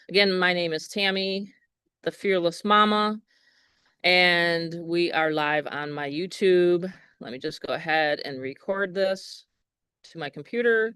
Again, my name is Tammy, the Fearless Mama, and we are live on my YouTube. Let me just go ahead and record this to my computer.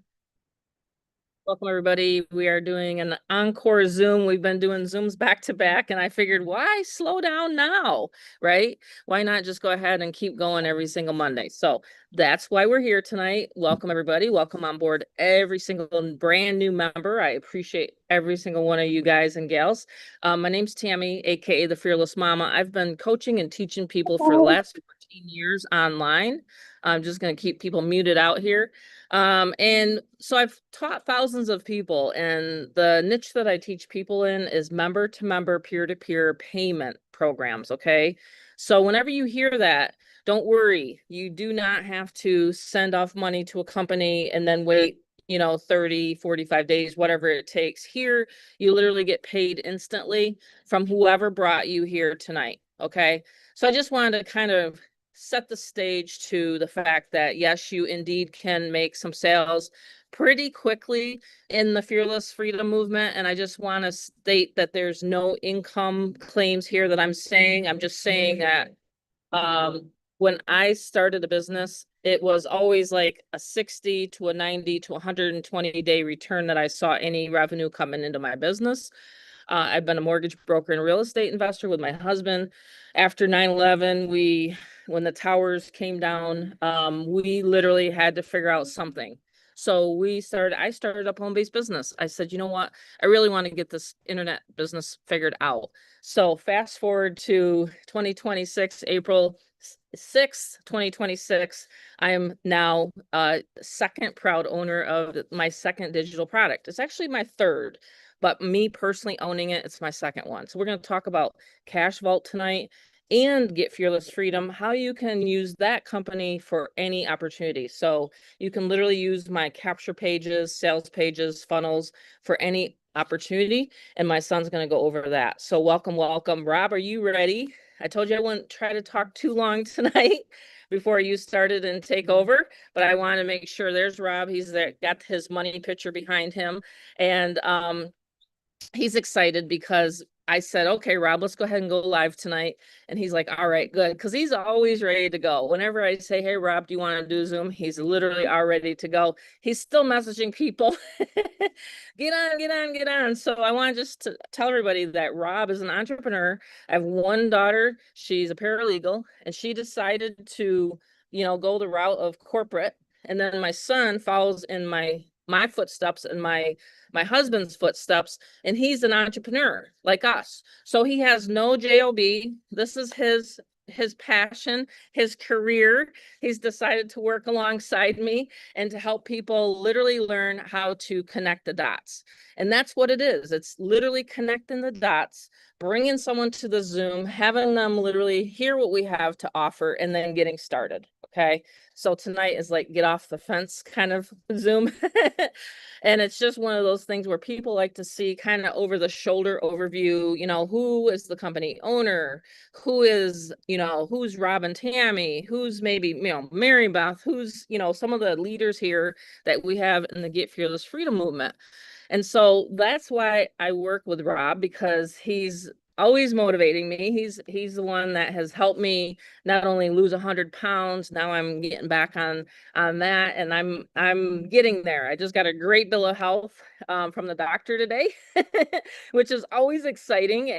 Welcome, everybody. We are doing an encore Zoom. We've been doing Zooms back to back, and I figured, why slow down now, right? Why not just go ahead and keep going every single Monday? So that's why we're here tonight. Welcome, everybody. Welcome on board every single brand new member. I appreciate every single one of you guys and gals. My name's Tammy, aka the Fearless Mama. I've been coaching and teaching people for the last 14 years online. I'm just going to keep people muted out here. And so I've taught thousands of people, and the niche that I teach people in is member to member, peer to peer payment programs. Okay. So whenever you hear that, don't worry. You do not have to send off money to a company and then wait, 30, 45 days, whatever it takes. Here, you literally get paid instantly from whoever brought you here tonight. Okay. So I just wanted to kind of set the stage to the fact that yes, you indeed can make some sales pretty quickly in the Fearless Freedom movement. And I just want to state that there's no income claims here that I'm saying. I'm just saying that when I started a business, it was always like a 60 to a 90 to 120-day return that I saw any revenue coming into my business. I've been a mortgage broker and real estate investor with my husband. After 9/11, when the towers came down, we literally had to figure out something. So I started up home-based business. I said, you know what? I really want to get this internet business figured out. So fast forward to 2026, April 6th, 2026, I am now second proud owner of my second digital product. It's actually my third, but me personally owning it, it's my second one. So we're going to talk about Cash Vault tonight and Get Fearless Freedom, how you can use that company for any opportunity. So you can literally use my capture pages, sales pages, funnels for any opportunity. And my son's going to go over that. So welcome, welcome. Rob, are you ready? I told you I wouldn't try to talk too long tonight before you started and take over, but I want to make sure there's Rob. He's there, got his money picture behind him. And he's excited because I said, okay, Rob, let's go ahead and go live tonight. And he's like, all right, good. Because he's always ready to go. Whenever I say, hey, Rob, do you want to do Zoom? He's literally all ready to go. He's still messaging people. Get on, get on, get on. So I want just to tell everybody that Rob is an entrepreneur. I have one daughter. She's a paralegal, and she decided to, go the route of corporate. And then my son follows in my footsteps and my husband's footsteps, and he's an entrepreneur like us. So he has no job. This is his passion, his career. He's decided to work alongside me and to help people literally learn how to connect the dots. And that's what it is. It's literally connecting the dots, bringing someone to the Zoom, having them literally hear what we have to offer, and then getting started. Okay. So tonight is like get off the fence kind of Zoom. And it's just one of those things where people like to see kind of over the shoulder overview, who is the company owner, who's Rob and Tammy, who's maybe, Mary Beth, who's, some of the leaders here that we have in the Get Fearless Freedom movement. And so that's why I work with Rob, because he's always motivating me. He's the one that has helped me not only lose 100 pounds. Now I'm getting back on that, and I'm getting there. I just got a great bill of health from the doctor today, which is always exciting.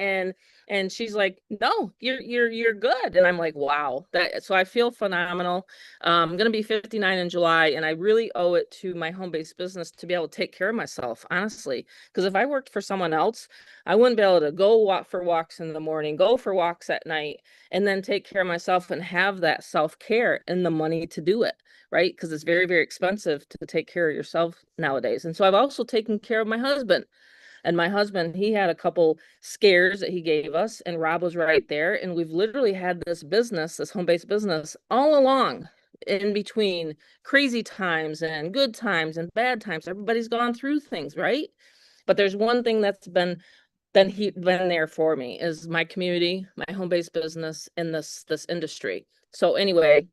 And she's like, no, you're good. And I'm like, wow. So I feel phenomenal. I'm going to be 59 in July, and I really owe it to my home-based business to be able to take care of myself, honestly. Because if I worked for someone else, I wouldn't be able to go walk for walks in the morning, go for walks at night, and then take care of myself and have that self-care and the money to do it, right? Because it's very, very expensive to take care of yourself nowadays. And so I've also taken care of my husband. And my husband, he had a couple scares that he gave us, and Rob was right there. And we've literally had this business, this home-based business, all along in between crazy times and good times and bad times. Everybody's gone through things, right? But there's one thing that's been there for me is my community, my home-based business in this industry. So anyway,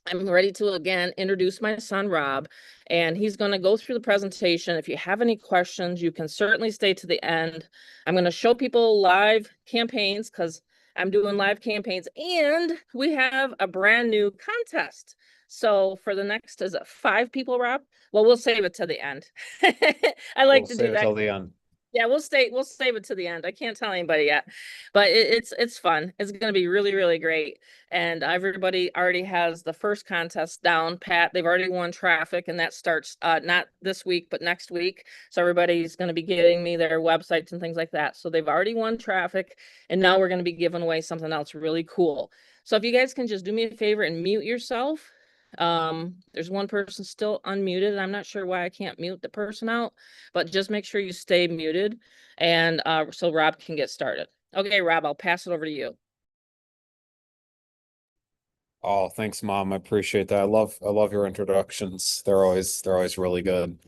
I'm ready to again introduce my son, Rob, and he's going to go through the presentation. If you have any questions, you can certainly stay to the end. I'm going to show people live campaigns because I'm doing live campaigns, and we have a brand new contest. So for the next, is it 5 people, Rob? Well, we'll save it to the end. I like We'll to do save it that. till the end. Yeah, we'll save it to the end. I can't tell anybody yet, but it's fun. It's gonna be really, really great. And everybody already has the first contest down pat. They've already won traffic, and that starts not this week, but next week. So everybody's gonna be getting me their websites and things like that. So they've already won traffic, and now we're gonna be giving away something else really cool. So if you guys can just do me a favor and mute yourself. There's one person still unmuted. I'm not sure why I can't mute the person out, but just make sure you stay muted and so Rob can get started. Okay, Rob, I'll pass it over to you. Oh, thanks, Mom. I appreciate that. I love your introductions. They're always really good.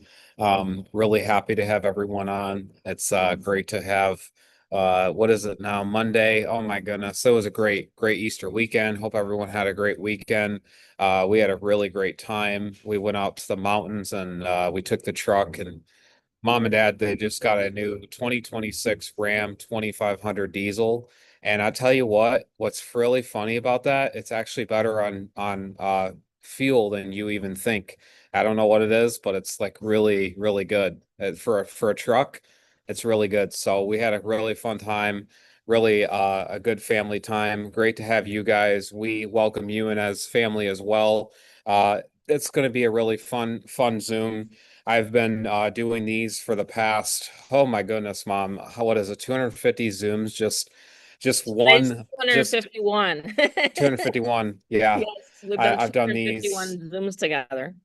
Really happy to have everyone on. It's great to have what is it now? Monday. Oh my goodness. It was a great Easter weekend. Hope everyone had a great weekend. We had a really great time. We went out to the mountains and we took the truck and Mom and Dad, they just got a new 2026 Ram 2500 diesel. And I tell you what's really funny about that, it's actually better on fuel than you even think. I don't know what it is, but it's like really good. For a truck, it's really good. So we had a really fun time, really a good family time. Great to have you guys. We welcome you in as family as well. It's going to be a really fun Zoom. I've been doing these for the past, oh my goodness, Mom, what is it, 250 Zooms, just Today's one, just 251. 251. Yeah, Yes, we've done I've done these. 251 Zooms together.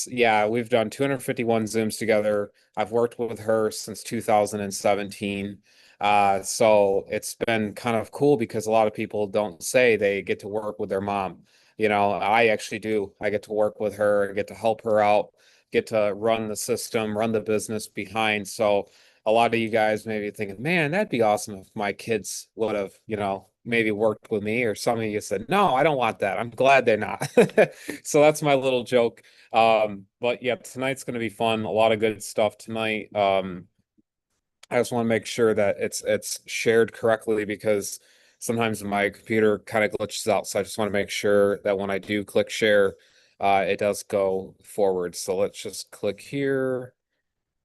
Yeah, we've done 251 Zooms together. I've worked with her since 2017. So it's been kind of cool because a lot of people don't say they get to work with their mom. You know, I actually do. I get to work with her and get to help her out, get to run the system, run the business behind. So a lot of you guys may be thinking, man, that'd be awesome if my kids would have, maybe worked with me, or some of you said, no, I don't want that. I'm glad they're not. So that's my little joke. But yeah, tonight's going to be fun. A lot of good stuff tonight. I just want to make sure that it's shared correctly because sometimes my computer kind of glitches out. So I just want to make sure that when I do click share, it does go forward. So let's just click here,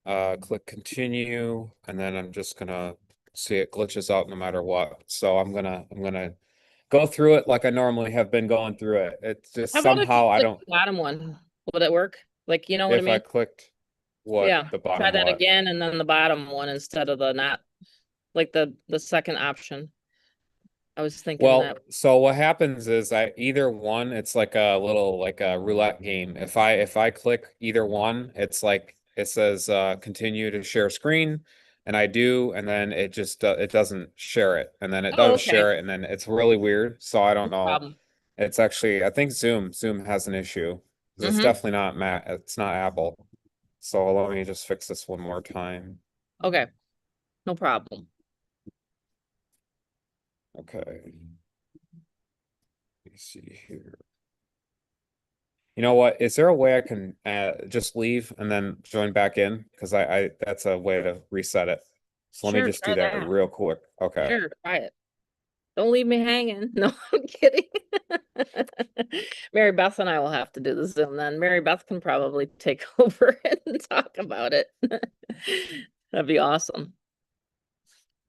click continue, and then I'm just gonna see it glitches out no matter what. So I'm gonna go through it like I normally have been going through it. It's just How about if you somehow I click don't. the bottom one? Would it work? Like, you know what I If I mean? clicked what Yeah. the Try bottom that what? again and then the bottom one instead of the not like the second option. I was thinking Well, that. so what happens is I either one, it's like a little like a roulette game. If I click either one, it's like it says continue to share screen, and I do, and then it just it doesn't share it, and then it Oh, does okay. share it, and then it's really weird. So I No don't know. problem. It's actually I think Zoom has an issue. 'Cause it's Mm-hmm. definitely not Mac. It's not Apple. So let me just fix this one more time. Okay. No problem. Okay. Let me see here. You know what? Is there a way I can just leave and then join back in? Because I that's a way to reset it. So let me Sure, just do try that that. real quick. Okay. Sure, try it. Don't leave me hanging. No, I'm kidding. Mary Beth and I will have to do the Zoom then. Mary Beth can probably take over and talk about it. That'd be awesome.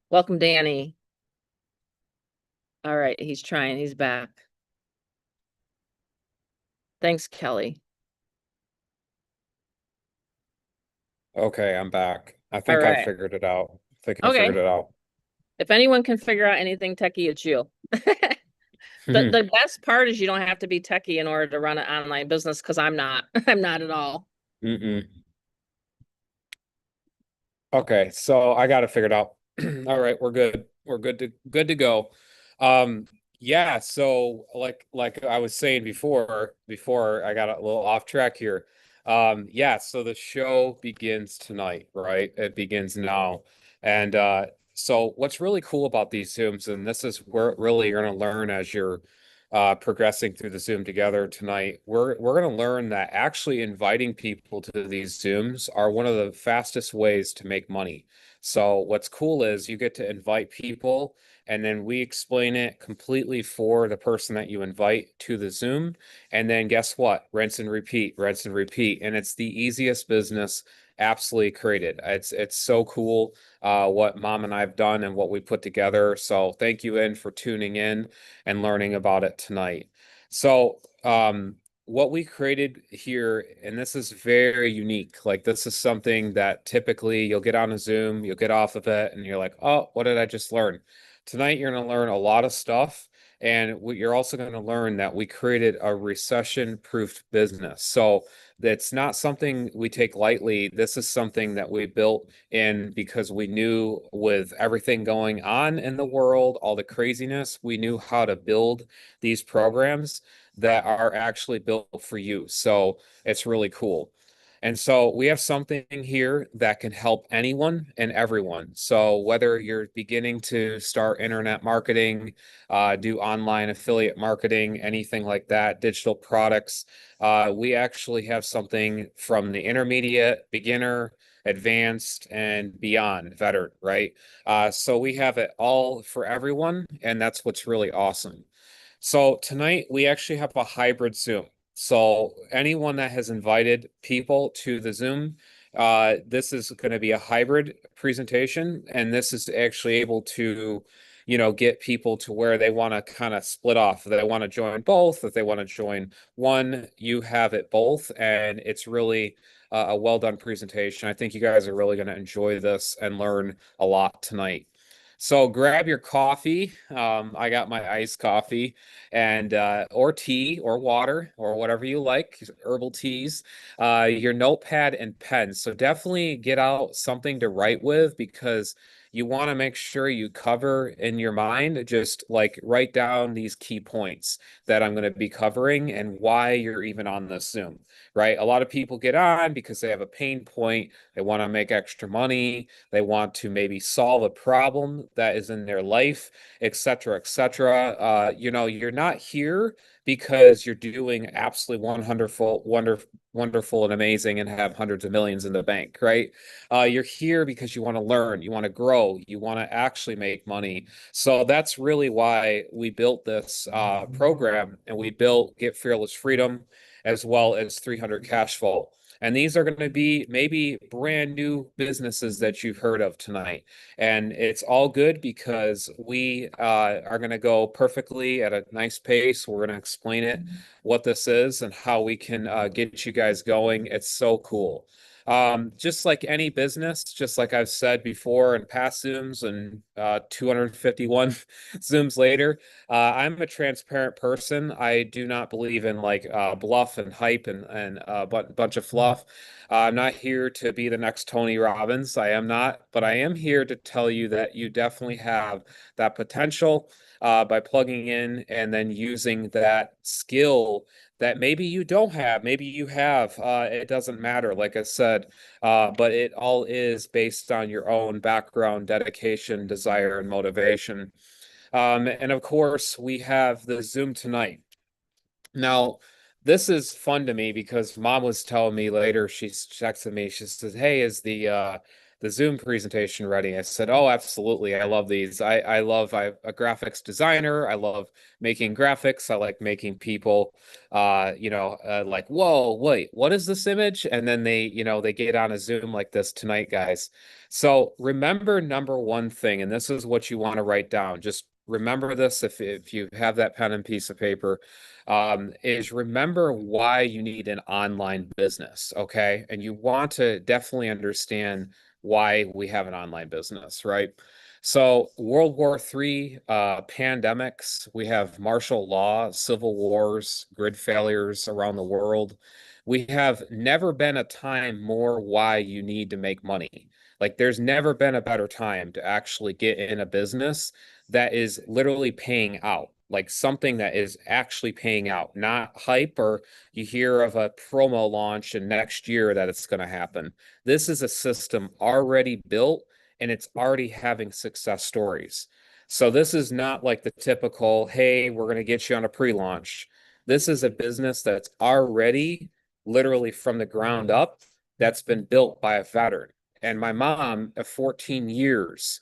Welcome, Danny. All right, he's trying. He's back. Thanks, Kelly. Okay, I'm back. I All think I right. figured it out. I think I figured Okay. it out. If anyone can figure out anything techie, it's you. The best part is you don't have to be techie in order to run an online business because I'm not. I'm not at all. Mm-mm. Okay, so I got it figured out. All right, we're good. We're good to go. Yeah, so like I was saying before I got a little off track here. Yeah, so the show begins tonight, right? It begins now. And so what's really cool about these Zooms, and this is where really you're gonna learn as you're progressing through the Zoom together tonight, we're going to learn that actually inviting people to these Zooms are one of the fastest ways to make money. So what's cool is you get to invite people, and then we explain it completely for the person that you invite to the Zoom. And then guess what? Rinse and repeat, rinse and repeat. And it's the easiest business absolutely created. It's so cool what mom and I have done and what we put together. So thank you, In, for tuning in and learning about it tonight. So, what we created here, and this is very unique. Like, this is something that typically you'll get on a Zoom, you'll get off of it, and you're like, oh, what did I just learn? Tonight, you're going to learn a lot of stuff. And you're also going to learn that we created a recession-proof business. So that's not something we take lightly. This is something that we built in because we knew with everything going on in the world, all the craziness, we knew how to build these programs that are actually built for you. So it's really cool. And so we have something here that can help anyone and everyone. So whether you're beginning to start internet marketing, do online affiliate marketing, anything like that, digital products, we actually have something from the intermediate, beginner, advanced, and beyond veteran, right? So we have it all for everyone, and that's what's really awesome. So tonight we actually have a hybrid Zoom. So anyone that has invited people to the Zoom, this is going to be a hybrid presentation, and this is actually able to, get people to where they want to kind of split off. If they want to join both, if they want to join one, you have it both, and it's really a well done presentation. I think you guys are really going to enjoy this and learn a lot tonight. So grab your coffee. I got my iced coffee and or tea or water or whatever you like, herbal teas, your notepad and pen. So definitely get out something to write with because you want to make sure you cover in your mind, just like write down these key points that I'm going to be covering and why you're even on this Zoom, right? A lot of people get on because they have a pain point. They want to make extra money. They want to maybe solve a problem that is in their life, etc., etc. You're not here because you're doing absolutely wonderful and amazing and have hundreds of millions in the bank, right? You're here because you want to learn, you want to grow, you want to actually make money. So that's really why we built this program, and we built Get Fearless Freedom as well as 300 Cash Flow. And these are going to be maybe brand new businesses that you've heard of tonight. And it's all good because we are going to go perfectly at a nice pace. We're going to explain it, what this is, and how we can get you guys going. It's so cool. Just like any business, just like I've said before in past Zooms and 251 Zooms later, I'm a transparent person. I do not believe in like bluff and hype and a bunch of fluff. I'm not here to be the next Tony Robbins. I am not, but I am here to tell you that you definitely have that potential by plugging in and then using that skill that maybe you don't have, maybe you have. It doesn't matter, like I said, but it all is based on your own background, dedication, desire, and motivation. And of course, we have the Zoom tonight. Now, this is fun to me because mom was telling me later, she's texted me, she says, hey, is the Zoom presentation ready? I said, oh, absolutely. I love these. I'm a graphics designer. I love making graphics. I like making people like, whoa, wait, what is this image? And then they get on a Zoom like this tonight, guys. So remember number one thing, and this is what you want to write down. Just remember this if you have that pen and piece of paper, is remember why you need an online business, okay? And you want to definitely understand why we have an online business, right? So World War III, pandemics, we have martial law, civil wars, grid failures around the world. We have never been a time more why you need to make money. Like there's never been a better time to actually get in a business that is literally paying out, like something that is actually paying out, not hype or you hear of a promo launch and next year that it's going to happen. This is a system already built and it's already having success stories. So this is not like the typical, hey, we're going to get you on a pre-launch. This is a business that's already literally from the ground up that's been built by a veteran. And my mom, of 14 years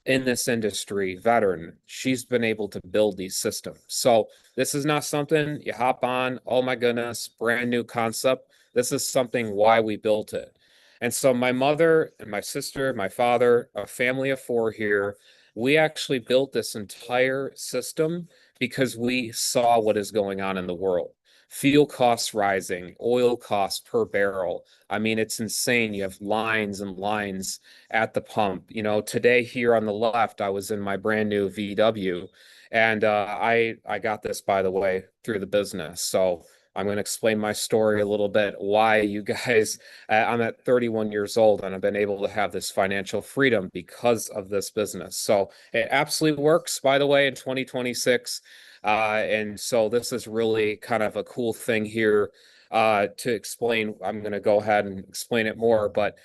in this industry, veteran, she's been able to build these systems. So this is not something you hop on, oh my goodness, brand new concept. This is something why we built it. And so my mother and my sister, my father, a family of four here, we actually built this entire system because we saw what is going on in the world. Fuel costs rising, oil costs per barrel. I mean, it's insane. You have lines and lines at the pump. You know, today here on the left, I was in my brand new VW, and I got this, by the way, through the business. So I'm going to explain my story a little bit. Why you guys? I'm at 31 years old, and I've been able to have this financial freedom because of this business. So it absolutely works, by the way, in 2026. And so this is really kind of a cool thing here to explain. I'm going to go ahead and explain it more, but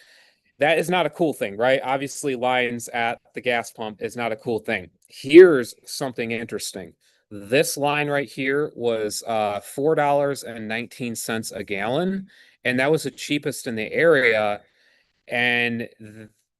that is not a cool thing, right? Obviously, lines at the gas pump is not a cool thing. Here's something interesting. This line right here was $4.19 a gallon, and that was the cheapest in the area. And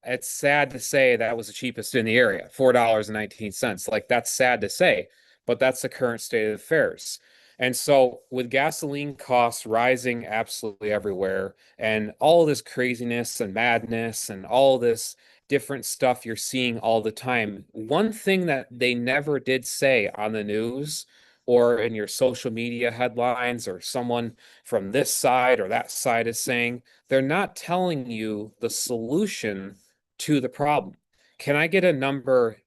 it's sad to say that was the cheapest in the area, $4.19. Like that's sad to say, but that's the current state of affairs. And so with gasoline costs rising absolutely everywhere and all this craziness and madness and all this different stuff you're seeing all the time, one thing that they never did say on the news or in your social media headlines or someone from this side or that side is saying, they're not telling you the solution to the problem. Can I get a number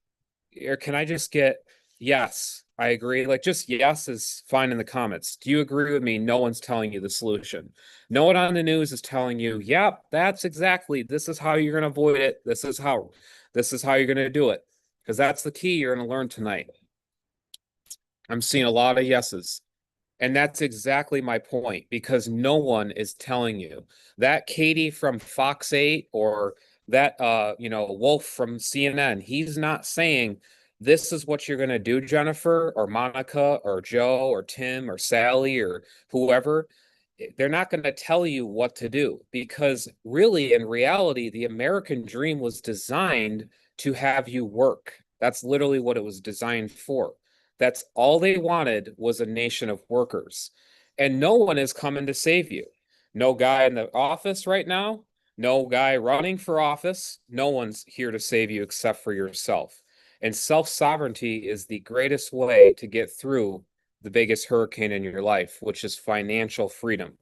or can I just get yes? I agree. Like just yes is fine in the comments. Do you agree with me? No one's telling you the solution. No one on the news is telling you, yep, that's exactly this is how you're going to avoid it. This is how you're going to do it. Because that's the key you're going to learn tonight. I'm seeing a lot of yeses. And that's exactly my point because no one is telling you that Katie from Fox 8 or that Wolf from CNN, he's not saying this is what you're going to do, Jennifer or Monica or Joe or Tim or Sally or whoever. They're not going to tell you what to do because really in reality the American dream was designed to have you work. That's literally what it was designed for. That's all they wanted was a nation of workers. And no one is coming to save you. No guy in the office right now, no guy running for office. No one's here to save you except for yourself. And self-sovereignty is the greatest way to get through the biggest hurricane in your life, which is financial freedom.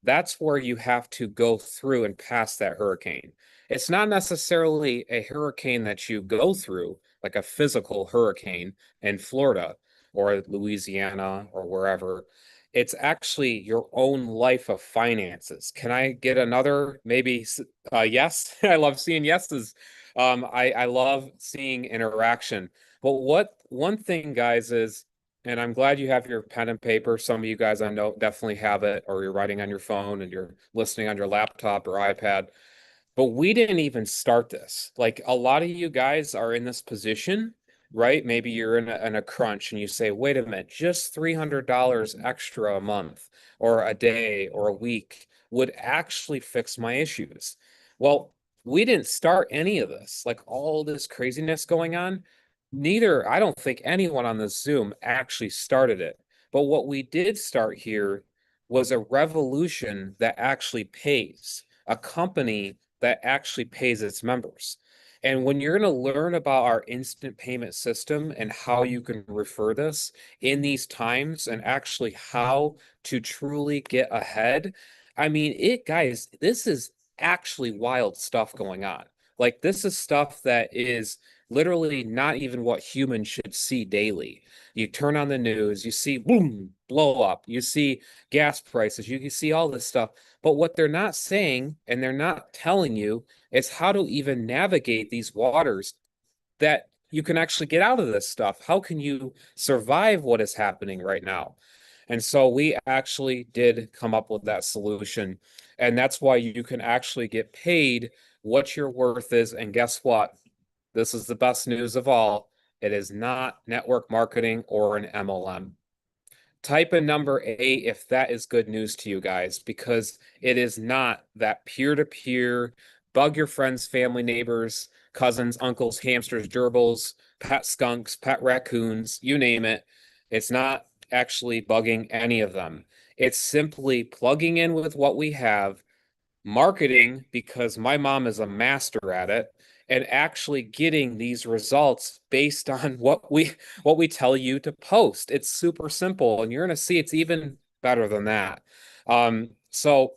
That's where you have to go through and pass that hurricane. It's not necessarily a hurricane that you go through, like a physical hurricane in Florida or Louisiana or wherever. It's actually your own life of finances. Can I get another maybe yes? I love seeing yeses. I love seeing interaction. But what one thing, guys, is, and I'm glad you have your pen and paper. Some of you guys I know definitely have it, or you're writing on your phone and you're listening on your laptop or iPad. But we didn't even start this. Like a lot of you guys are in this position, right? Maybe you're in a crunch and you say, wait a minute, just $300 extra a month or a day or a week would actually fix my issues. Well, we didn't start any of this, like all this craziness going on. Neither, I don't think anyone on this Zoom actually started it. But what we did start here was a revolution that actually pays, a company that actually pays its members. And when you're going to learn about our instant payment system and how you can refer this in these times and actually how to truly get ahead, I mean, guys, this is actually wild stuff going on. Like, this is stuff that is literally not even what humans should see daily. You turn on the news, you see boom, blow up, you see gas prices, you can see all this stuff. But what they're not saying and they're not telling you is how to even navigate these waters that you can actually get out of this stuff. How can you survive what is happening right now? And so we actually did come up with that solution. And that's why you can actually get paid what your worth is. And guess what? This is the best news of all. It is not network marketing or an MLM. Type in number 8 if that is good news to you guys, because it is not that peer-to-peer, bug your friends, family, neighbors, cousins, uncles, hamsters, gerbils, pet skunks, pet raccoons, you name it. It's not actually bugging any of them. It's simply plugging in with what we have, marketing because my mom is a master at it, and actually getting these results based on what we tell you to post. It's super simple, and you're going to see it's even better than that. So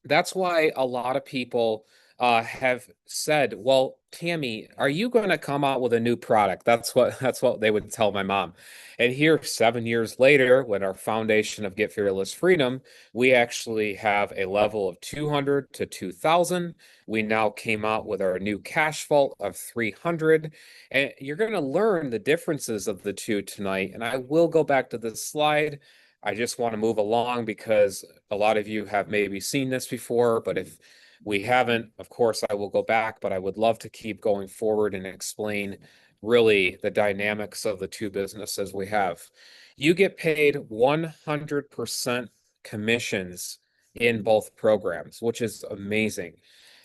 that's why a lot of people have said, "Well, Tammy, are you going to come out with a new product?" That's what they would tell my mom. And here, 7 years later, when our foundation of Get Fearless Freedom, we actually have a level of 200 to 2,000. We now came out with our new cash vault of 300, and you're going to learn the differences of the two tonight. And I will go back to this slide. I just want to move along because a lot of you have maybe seen this before, but if we haven't, of course, I will go back, but I would love to keep going forward and explain really the dynamics of the two businesses we have. You get paid 100% commissions in both programs, which is amazing.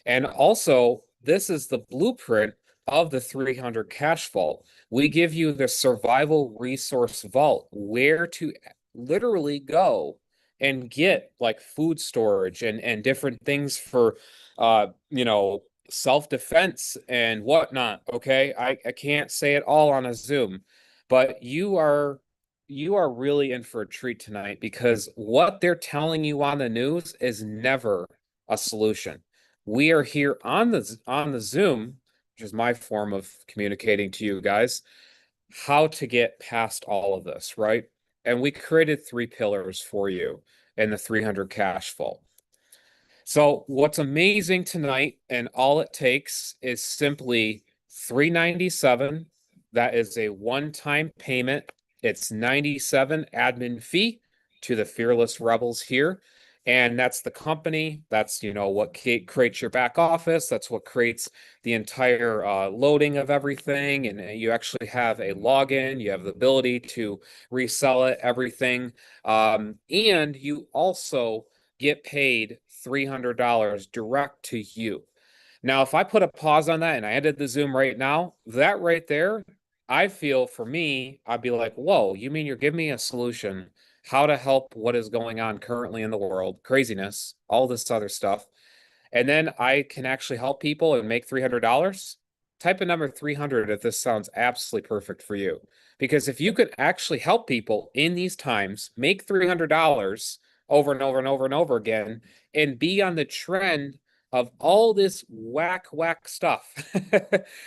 And also, this is the blueprint of the 300 cash vault. We give you the survival resource vault, where to literally go and get like food storage and different things for self-defense and whatnot. Okay. I can't say it all on a Zoom, but you are really in for a treat tonight, because what they're telling you on the news is never a solution. We are here on the Zoom, which is my form of communicating to you guys how to get past all of this, right? And we created 3 pillars for you in the 300 cash vault. So what's amazing tonight, and all it takes is simply 397. That is a one-time payment. It's 97 admin fee to the Fearless Rebels here. And that's the company. That's, what creates your back office. That's what creates the entire loading of everything. And you actually have a login. You have the ability to resell it, everything. And you also get paid $300 direct to you. Now, if I put a pause on that and I ended the Zoom right now, that right there, I feel for me, I'd be like, whoa, you mean you're giving me a solution how to help what is going on currently in the world, craziness, all this other stuff. And then I can actually help people and make $300. Type in number 300 if this sounds absolutely perfect for you. Because if you could actually help people in these times make $300 over and over and over and over again, and be on the trend of all this whack stuff,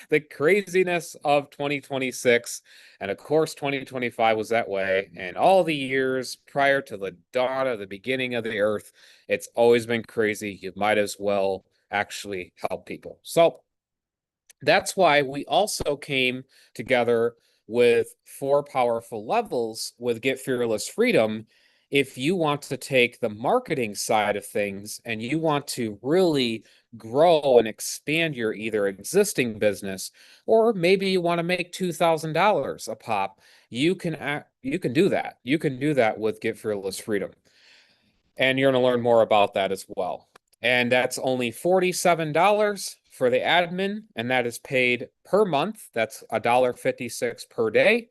the craziness of 2026. And of course, 2025 was that way. And all the years prior to the dawn of the beginning of the earth, it's always been crazy. You might as well actually help people. So that's why we also came together with 4 powerful levels with Get Fearless Freedom. If you want to take the marketing side of things and you want to really grow and expand your either existing business, or maybe you want to make $2,000 a pop, you can do that. You can do that with Get Fearless Freedom. And you're going to learn more about that as well. And that's only $47 for the admin, and that is paid per month. That's $1.56 per day.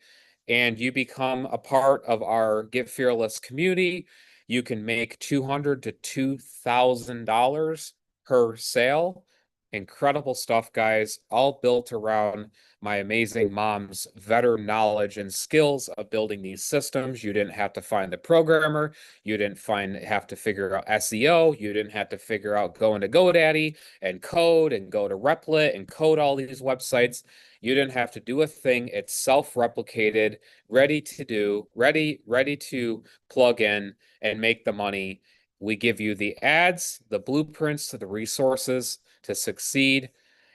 And you become a part of our Get Fearless community. You can make $200 to $2,000 per sale. Incredible stuff, guys, all built around my amazing mom's veteran knowledge and skills of building these systems. You didn't have to find the programmer. You didn't have to figure out SEO. You didn't have to figure out going to GoDaddy and code and go to Replit and code all these websites. You didn't have to do a thing. It's self-replicated, ready to do, ready to plug in and make the money. We give you the ads, the blueprints to the resources to succeed.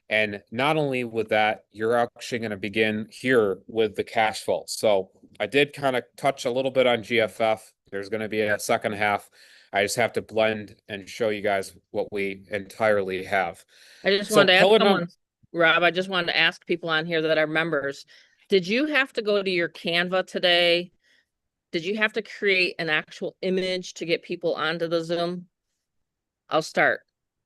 And not only with that, you're actually going to begin here with the cash vault. So I did kind of touch a little bit on GFF. There's going to be a second half. I just have to blend and show you guys what we entirely have. I just So wanted to ask pillar someone, number, Rob, I just wanted to ask people on here that are members, Did you have to go to your Canva today? Did you have to create an actual image to get people onto the Zoom? I'll start.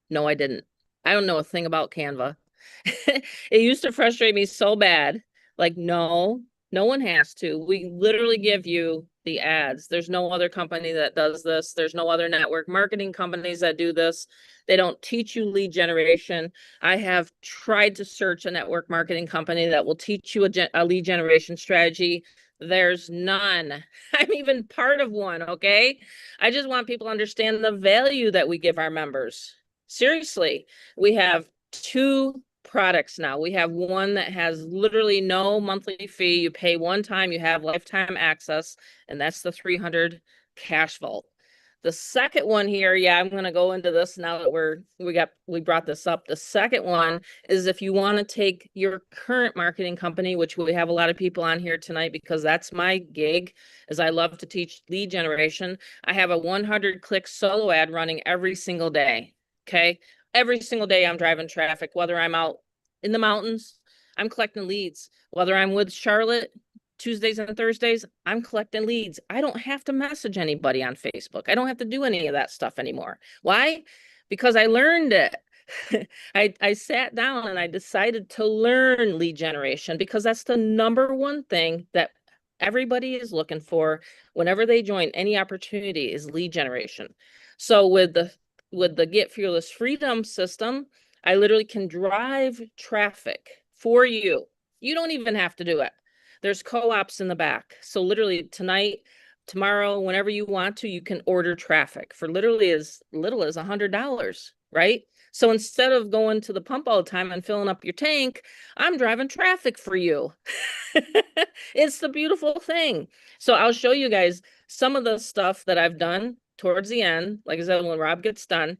No, I didn't. I don't know a thing about Canva. It used to frustrate me so bad. Like, no, no one has to. We literally give you the ads. There's no other company that does this. There's no other network marketing companies that do this. They don't teach you lead generation. I have tried to search a network marketing company that will teach you a lead generation strategy. There's none. I'm even part of one, okay? I just want people to understand the value that we give our members. Seriously, we have 2 products now. We have one that has literally no monthly fee. You pay one time, you have lifetime access, and that's the 300 Cash Vault. The second one here, yeah, I'm going to go into this now that we brought this up. The second one is if you want to take your current marketing company, which we have a lot of people on here tonight because that's my gig, is I love to teach lead generation. I have a 100-click solo ad running every single day. Okay. Every single day I'm driving traffic, whether I'm out in the mountains, I'm collecting leads, whether I'm with Charlotte Tuesdays and Thursdays, I'm collecting leads. I don't have to message anybody on Facebook. I don't have to do any of that stuff anymore. Why? Because I learned it. I sat down and I decided to learn lead generation because that's the number one thing that everybody is looking for whenever they join any opportunity is lead generation. So with the Get Fearless Freedom system, I literally can drive traffic for you. You don't even have to do it. There's co-ops in the back. So literally tonight, tomorrow, whenever you want to, you can order traffic for literally as little as $100, right? So instead of going to the pump all the time and filling up your tank, I'm driving traffic for you. It's the beautiful thing. So I'll show you guys some of the stuff that I've done towards the end, like I said, when Rob gets done.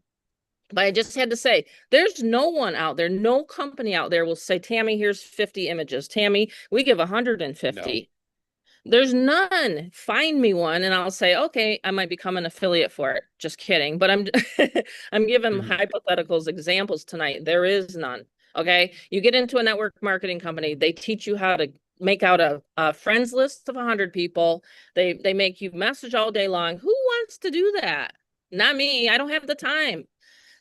But I just had to say, there's no one out there, no company out there will say, Tammy, here's 50 images. Tammy, we give 150. No. There's none. Find me one and I'll say, okay, I might become an affiliate for it. Just kidding. But I'm I'm giving hypotheticals examples tonight. There is none. Okay. You get into a network marketing company, they teach you how to make out a friends list of 100 people. They make you message all day long. Who wants to do that? Not me. I don't have the time.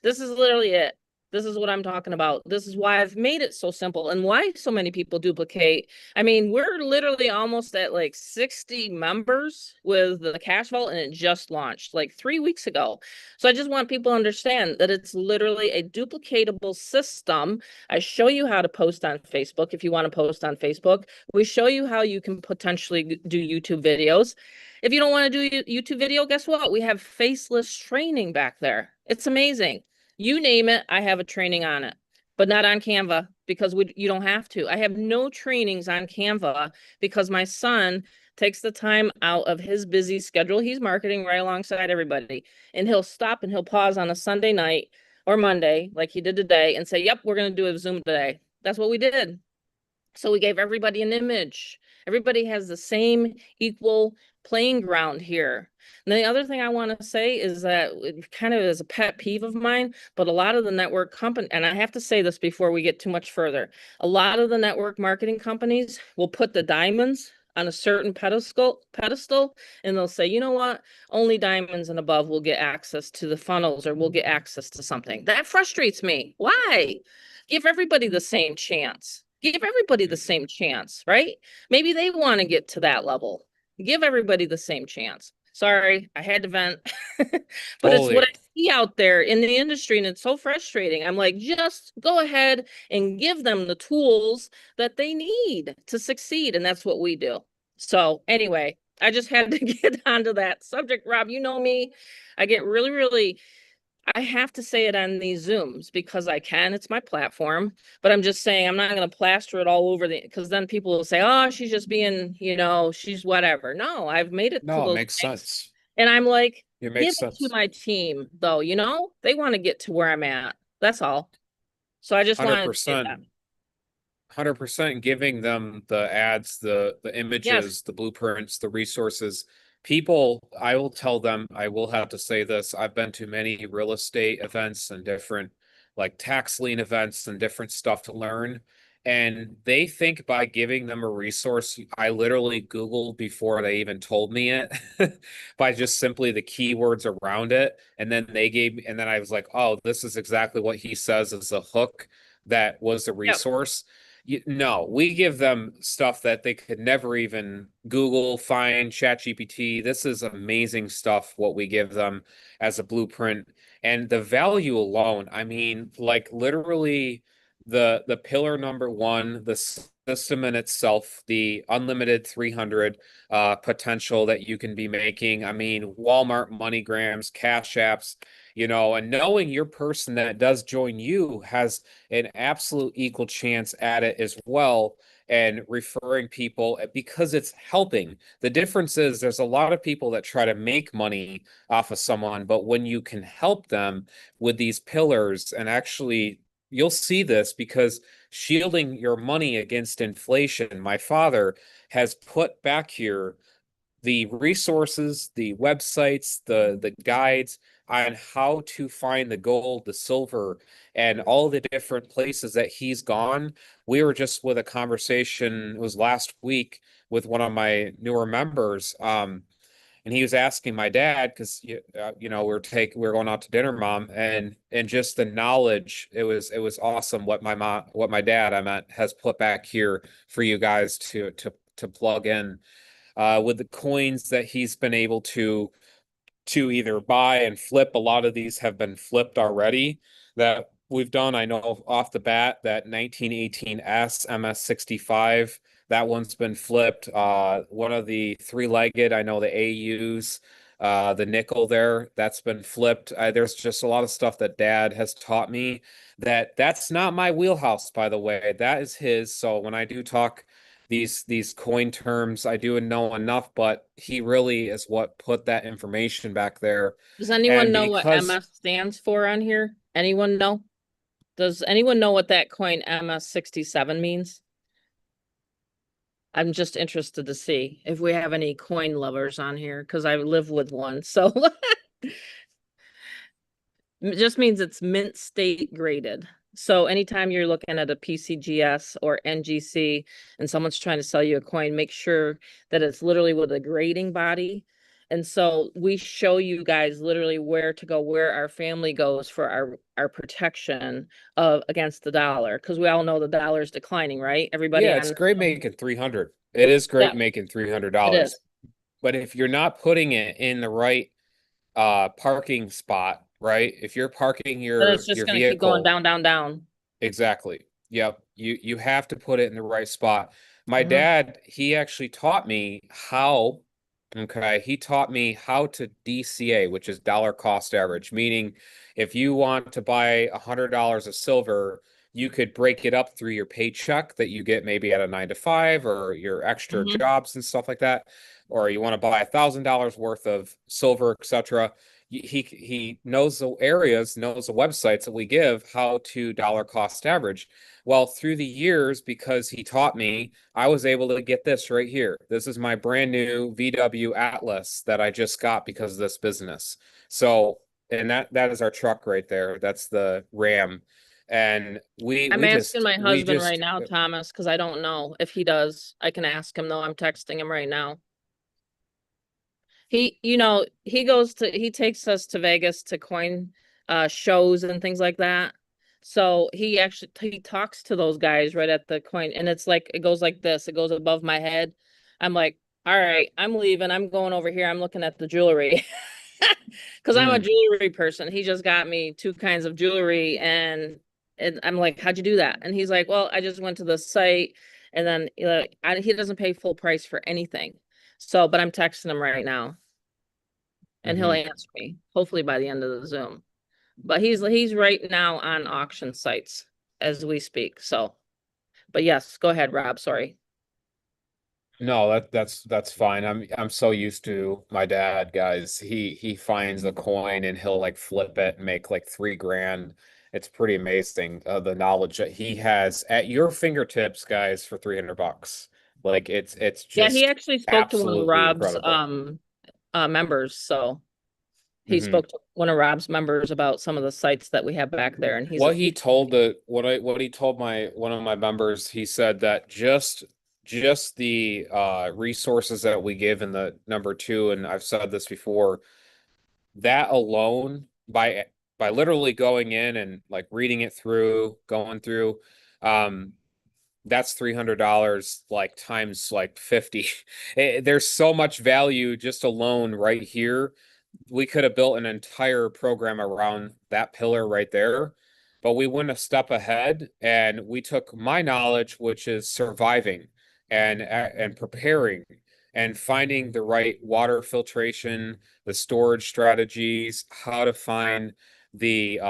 This is literally it. This is what I'm talking about. This is why I've made it so simple and why so many people duplicate. I mean, we're literally almost at like 60 members with the Cash Vault and it just launched like 3 weeks ago. So I just want people to understand that it's literally a duplicatable system. I show you how to post on Facebook if you want to post on Facebook. We show you how you can potentially do YouTube videos. If you don't want to do YouTube video, guess what? We have faceless training back there. It's amazing. You name it, I have a training on it, but not on Canva because you don't have to. I have no trainings on Canva because my son takes the time out of his busy schedule. He's marketing right alongside everybody, and he'll stop and he'll pause on a Sunday night or Monday, like he did today, and say, yep, we're going to do a Zoom today. That's what we did. So we gave everybody an image. Everybody has the same equal playing ground here. And the other thing I want to say is that it kind of is a pet peeve of mine, but a lot of the network company, and I have to say this before we get too much further, a lot of the network marketing companies will put the diamonds on a certain pedestal, and they'll say, you know what, only diamonds and above will get access to the funnels or will get access to something. That frustrates me. Why? Give everybody the same chance. Give everybody the same chance, right? Maybe they want to get to that level. Give everybody the same chance. Sorry, I had to vent. But it's what I see out there in the industry, and it's so frustrating. I'm like, just go ahead and give them the tools that they need to succeed, and that's what we do. So anyway, I just had to get onto that subject. Rob, you know me. I get really I have to say it on these Zooms because I can. It's my platform. But I'm just saying I'm not going to plaster it all over because then people will say, oh, she's just being, she's whatever. No, I've made it to No, it those makes things. sense. And I'm like, It give makes it to sense. my team, though, they want to get to where I'm at. That's all. So I just wanted to say that. 100% giving them the ads, the Yes. images, the blueprints, the resources. People, I will tell them, I will have to say this. I've been to many real estate events and different like tax lien events and different stuff to learn. And they think by giving them a resource, I literally Googled before they even told me it by just simply the keywords around it. And then they gave me, and then I was like, oh, this is exactly what he says is a hook that was the Yep. resource. No, we give them stuff that they could never even Google, find, ChatGPT. This is amazing stuff, what we give them as a blueprint. And the value alone, I mean, like literally the pillar number one, the system in itself, the unlimited 300 potential that you can be making. I mean, Walmart MoneyGrams, Cash Apps, and knowing your person that does join you has an absolute equal chance at it as well, and referring people because it's helping. The difference is there's a lot of people that try to make money off of someone, but when you can help them with these pillars and actually you'll see this because shielding your money against inflation, my father has put back here the resources, the websites, the guides on how to find the gold, the silver, and all the different places that he's gone. We were just with a conversation, it was last week with one of my newer members. And he was asking my dad because we're going out to dinner, mom, and just the knowledge. It was awesome what my dad I meant has put back here for you guys to plug in with the coins that he's been able to either buy and flip. A lot of these have been flipped already that we've done. I know off the bat that 1918S MS65, that one's been flipped. One of the three-legged, I know the AUs, the nickel there, that's been flipped. There's just a lot of stuff that Dad has taught me that's not my wheelhouse, by the way. That is his. So when I do talk these coin terms, I do know enough, but he really is what put that information back there. Does anyone And know what because MS stands for on here? Anyone know? Does anyone know what that coin MS67 means? I'm just interested to see if we have any coin lovers on here because I live with one. So it just means it's mint state graded. So anytime you're looking at a PCGS or NGC and someone's trying to sell you a coin, make sure that it's literally with a grading body. And so we show you guys literally where to go, where our family goes for our protection of against the dollar. Because we all know the dollar is declining, right? Everybody yeah, on it's great making 300. It is yeah, great making it $300. is. But if you're not putting it in the right parking spot, right? If you're parking Then it's just your gonna keep going vehicle. down, down, down. Exactly. Yep. You have to put it in the right spot. My Mhm. dad, he actually taught me how, okay, he taught me how to DCA, which is dollar cost average, meaning if you want to buy $100 of silver, you could break it up through your paycheck that you get maybe at a 9 to 5 or your extra Mhm. jobs and stuff like that, or you want to buy $1,000 worth of silver, etc. He knows the areas, knows the websites that we give how to dollar cost average. Well, through the years, because he taught me, I was able to get this right here. This is my brand new VW Atlas that I just got because of this business. So, and that is our truck right there. That's the Ram. And we I'm we asking just my we husband right just now, Thomas, because I don't know if he does. I can ask him though. I'm texting him right now. He takes us to Vegas to coin shows and things like that. So he talks to those guys right at the coin and it's like it goes like this. It goes above my head. I'm like, all right, I'm leaving. I'm going over here. I'm looking at the jewelry. Because I'm a mm, jewelry person. He just got me two kinds of jewelry and I'm like, how'd you do that? And he's like, well, I just went to the site and then he doesn't pay full price for anything. So, but I'm texting him right now and he'll mhm. answer me hopefully by the end of the Zoom. But he's right now on auction sites as we speak. So, but yes, go ahead, Rob. Sorry. No, that's fine. I'm so used to my dad, guys. He finds a coin and he'll like flip it and make like 3 grand. It's pretty amazing, the knowledge that he has at your fingertips, guys, for $300. Like it's Yeah, he just actually spoke to one of absolutely Rob's incredible. members. So he spoke to one of Rob's members about some of the sites that we have back there, and What he told what he told my one of my members, he said that just the resources that we give in the number two, and I've said this before, that alone by literally going in and like reading it through, going through, um, that's $300 like times like 50. There's so much value just alone right here. We could have built an entire program around that pillar right there, but we went a step ahead and we took my knowledge, which is surviving and preparing and finding the right water filtration, the storage strategies, how to find the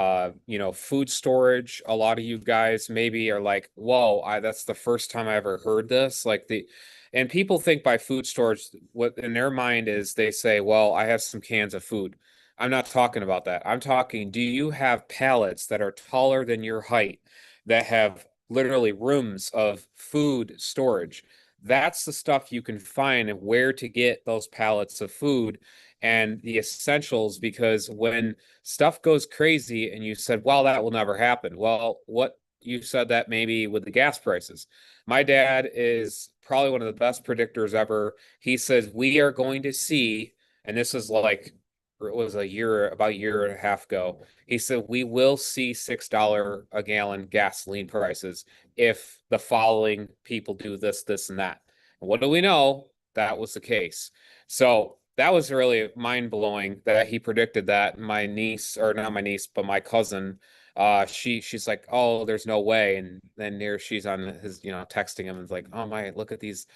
food storage. A lot of you guys maybe are like, whoa, that's the first time I ever heard this. And people think by food storage, what in their mind is they say, well, I have some cans of food. I'm not talking about that. I'm talking, do you have pallets that are taller than your height that have literally rooms of food storage? That's the stuff you can find and where to get those pallets of food and the essentials, because when stuff goes crazy and you said, well, that will never happen. Well, what you said that maybe with the gas prices. My dad is probably one of the best predictors ever. He says we are going to see, and this is like it was about a year and a half ago. He said we will see $6 a gallon gasoline prices if the following people do this, this, and that. And what do we know? That was the case. So that was really mind blowing that he predicted that. My niece, or not my niece, but my cousin, she's like, oh, there's no way. And then here she's on his, texting him and like, oh my, look at these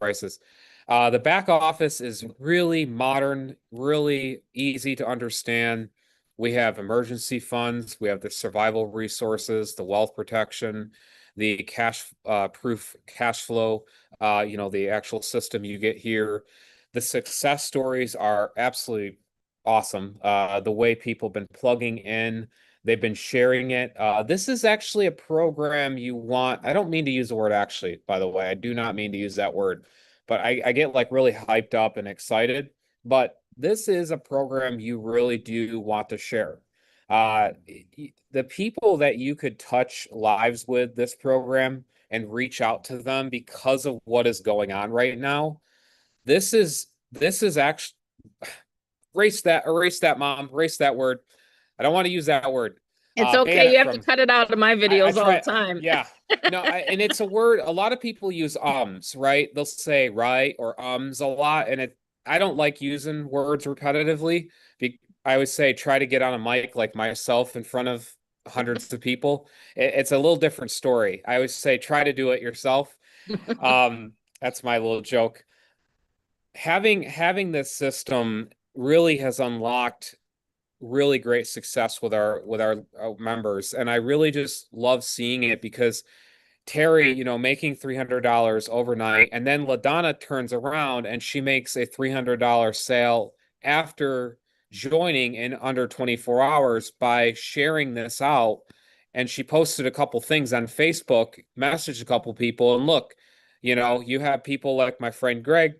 prices. The back office is really modern, really easy to understand. We have emergency funds, we have the survival resources, the wealth protection, the cash proof cash flow, the actual system you get here. The success stories are absolutely awesome. The way people have been plugging in, they've been sharing it. This is actually a program you want. I don't mean to use the word actually, by the way. I do not mean to use that word, but I get like really hyped up and excited. But this is a program you really do want to share. Uh, the people that you could touch lives with this program and reach out to them because of what is going on right now. This is actually erase that mom, erase that word. I don't want to use that word. It's Ban okay. it You have to from cut it out of my videos all try. the time. Yeah. No, and it's a word a lot of people use right? They'll say right or a lot, and I don't like using words repetitively. I always say try to get on a mic like myself in front of hundreds of people. It's a little different story. I always say try to do it yourself. That's my little joke. Having this system really has unlocked really great success with our members, and I really just love seeing it because Terry, making $300 overnight, and then LaDonna turns around and she makes a $300 sale after joining in under 24 hours by sharing this out. And she posted a couple things on Facebook, messaged a couple people, and look, you have people like my friend Greg.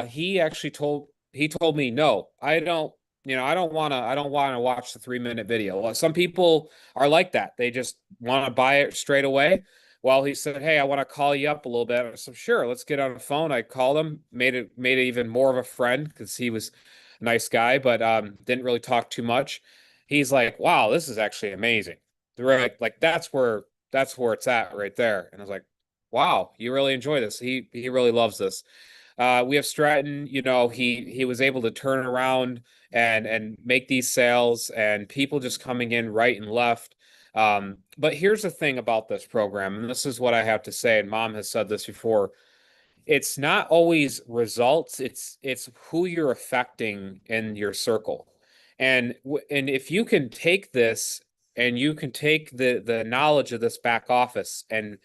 He told me, no, I don't want to watch the 3-minute video. Well, some people are like that. They just want to buy it straight away. Well, he said, hey, I want to call you up a little bit. I said, sure, let's get on the phone. I called him, made it even more of a friend because he was a nice guy, but didn't really talk too much. He's like, wow, this is actually amazing. Like that's where it's at right there. And I was like, wow, you really enjoy this. He really loves this. We have Stratton, he was able to turn around and make these sales and people just coming in right and left. But here's the thing about this program, and this is what I have to say, and Mom has said this before. It's not always results, it's who you're affecting in your circle. And if you can take this and you can take the knowledge of this back office and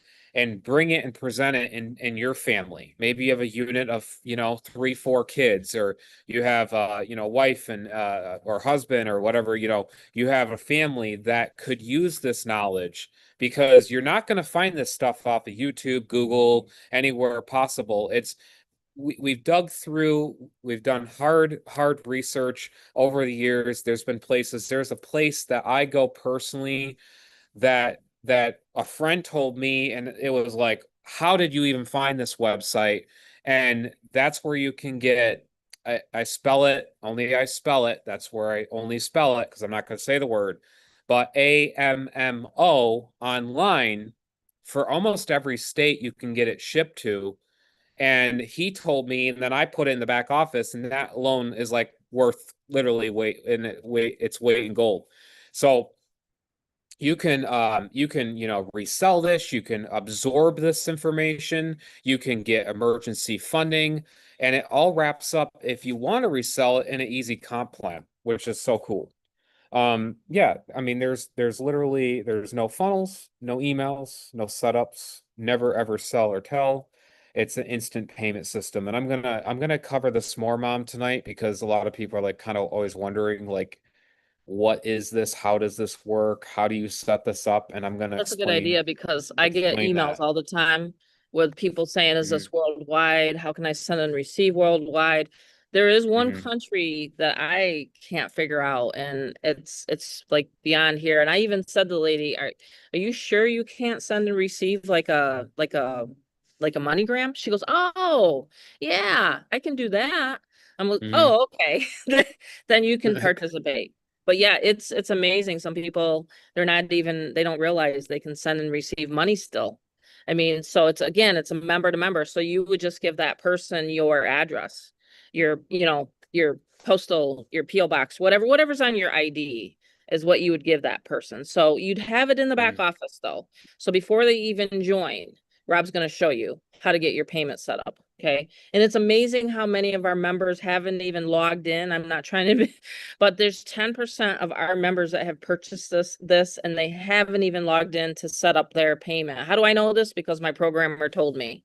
bring it and present it in your family. Maybe you have a unit of 3-4 kids, or you have wife and or husband or whatever, you have a family that could use this knowledge, because you're not going to find this stuff off of YouTube, Google, anywhere possible. we've dug through, we've done hard research over the years. There's a place that I go personally that a friend told me, and it was like, how did you even find this website? And that's where you can get, I spell it, only I spell it. That's where I only spell it because I'm not going to say the word, but AMMO online for almost every state you can get it shipped to. And he told me, and then I put it in the back office, and that alone is like worth literally its weight in gold. So you can resell this, you can absorb this information, you can get emergency funding, and it all wraps up if you want to resell it in an easy comp plan, which is so cool. Yeah, I mean there's literally there's no funnels, no emails, no setups, never ever sell or tell. It's an instant payment system. And I'm gonna cover this more, Mom, tonight because a lot of people are like kind of always wondering like what is this? How does this work? How do you set this up? And I'm going to That's a good idea because I get explain emails that. all the time with people saying, is Hmm. this worldwide? How can I send and receive worldwide? There is one Hmm. country that I can't figure out, and it's like beyond here. And I even said to the lady, are you sure you can't send and receive like a MoneyGram? She goes, oh, yeah, I can do that. I'm like, Hmm. oh, okay. Then you can participate. But yeah, it's amazing. Some people they don't realize they can send and receive money still. I mean, so it's a member to member. So you would just give that person your address, your postal, your PO box, whatever's on your ID is what you would give that person. So you'd have it in the back office though. So before they even join, Rob's going to show you how to get your payment set up. Okay. And it's amazing how many of our members haven't even logged in. I'm not trying to be, but there's 10% of our members that have purchased this and they haven't even logged in to set up their payment. How do I know this? Because my programmer told me.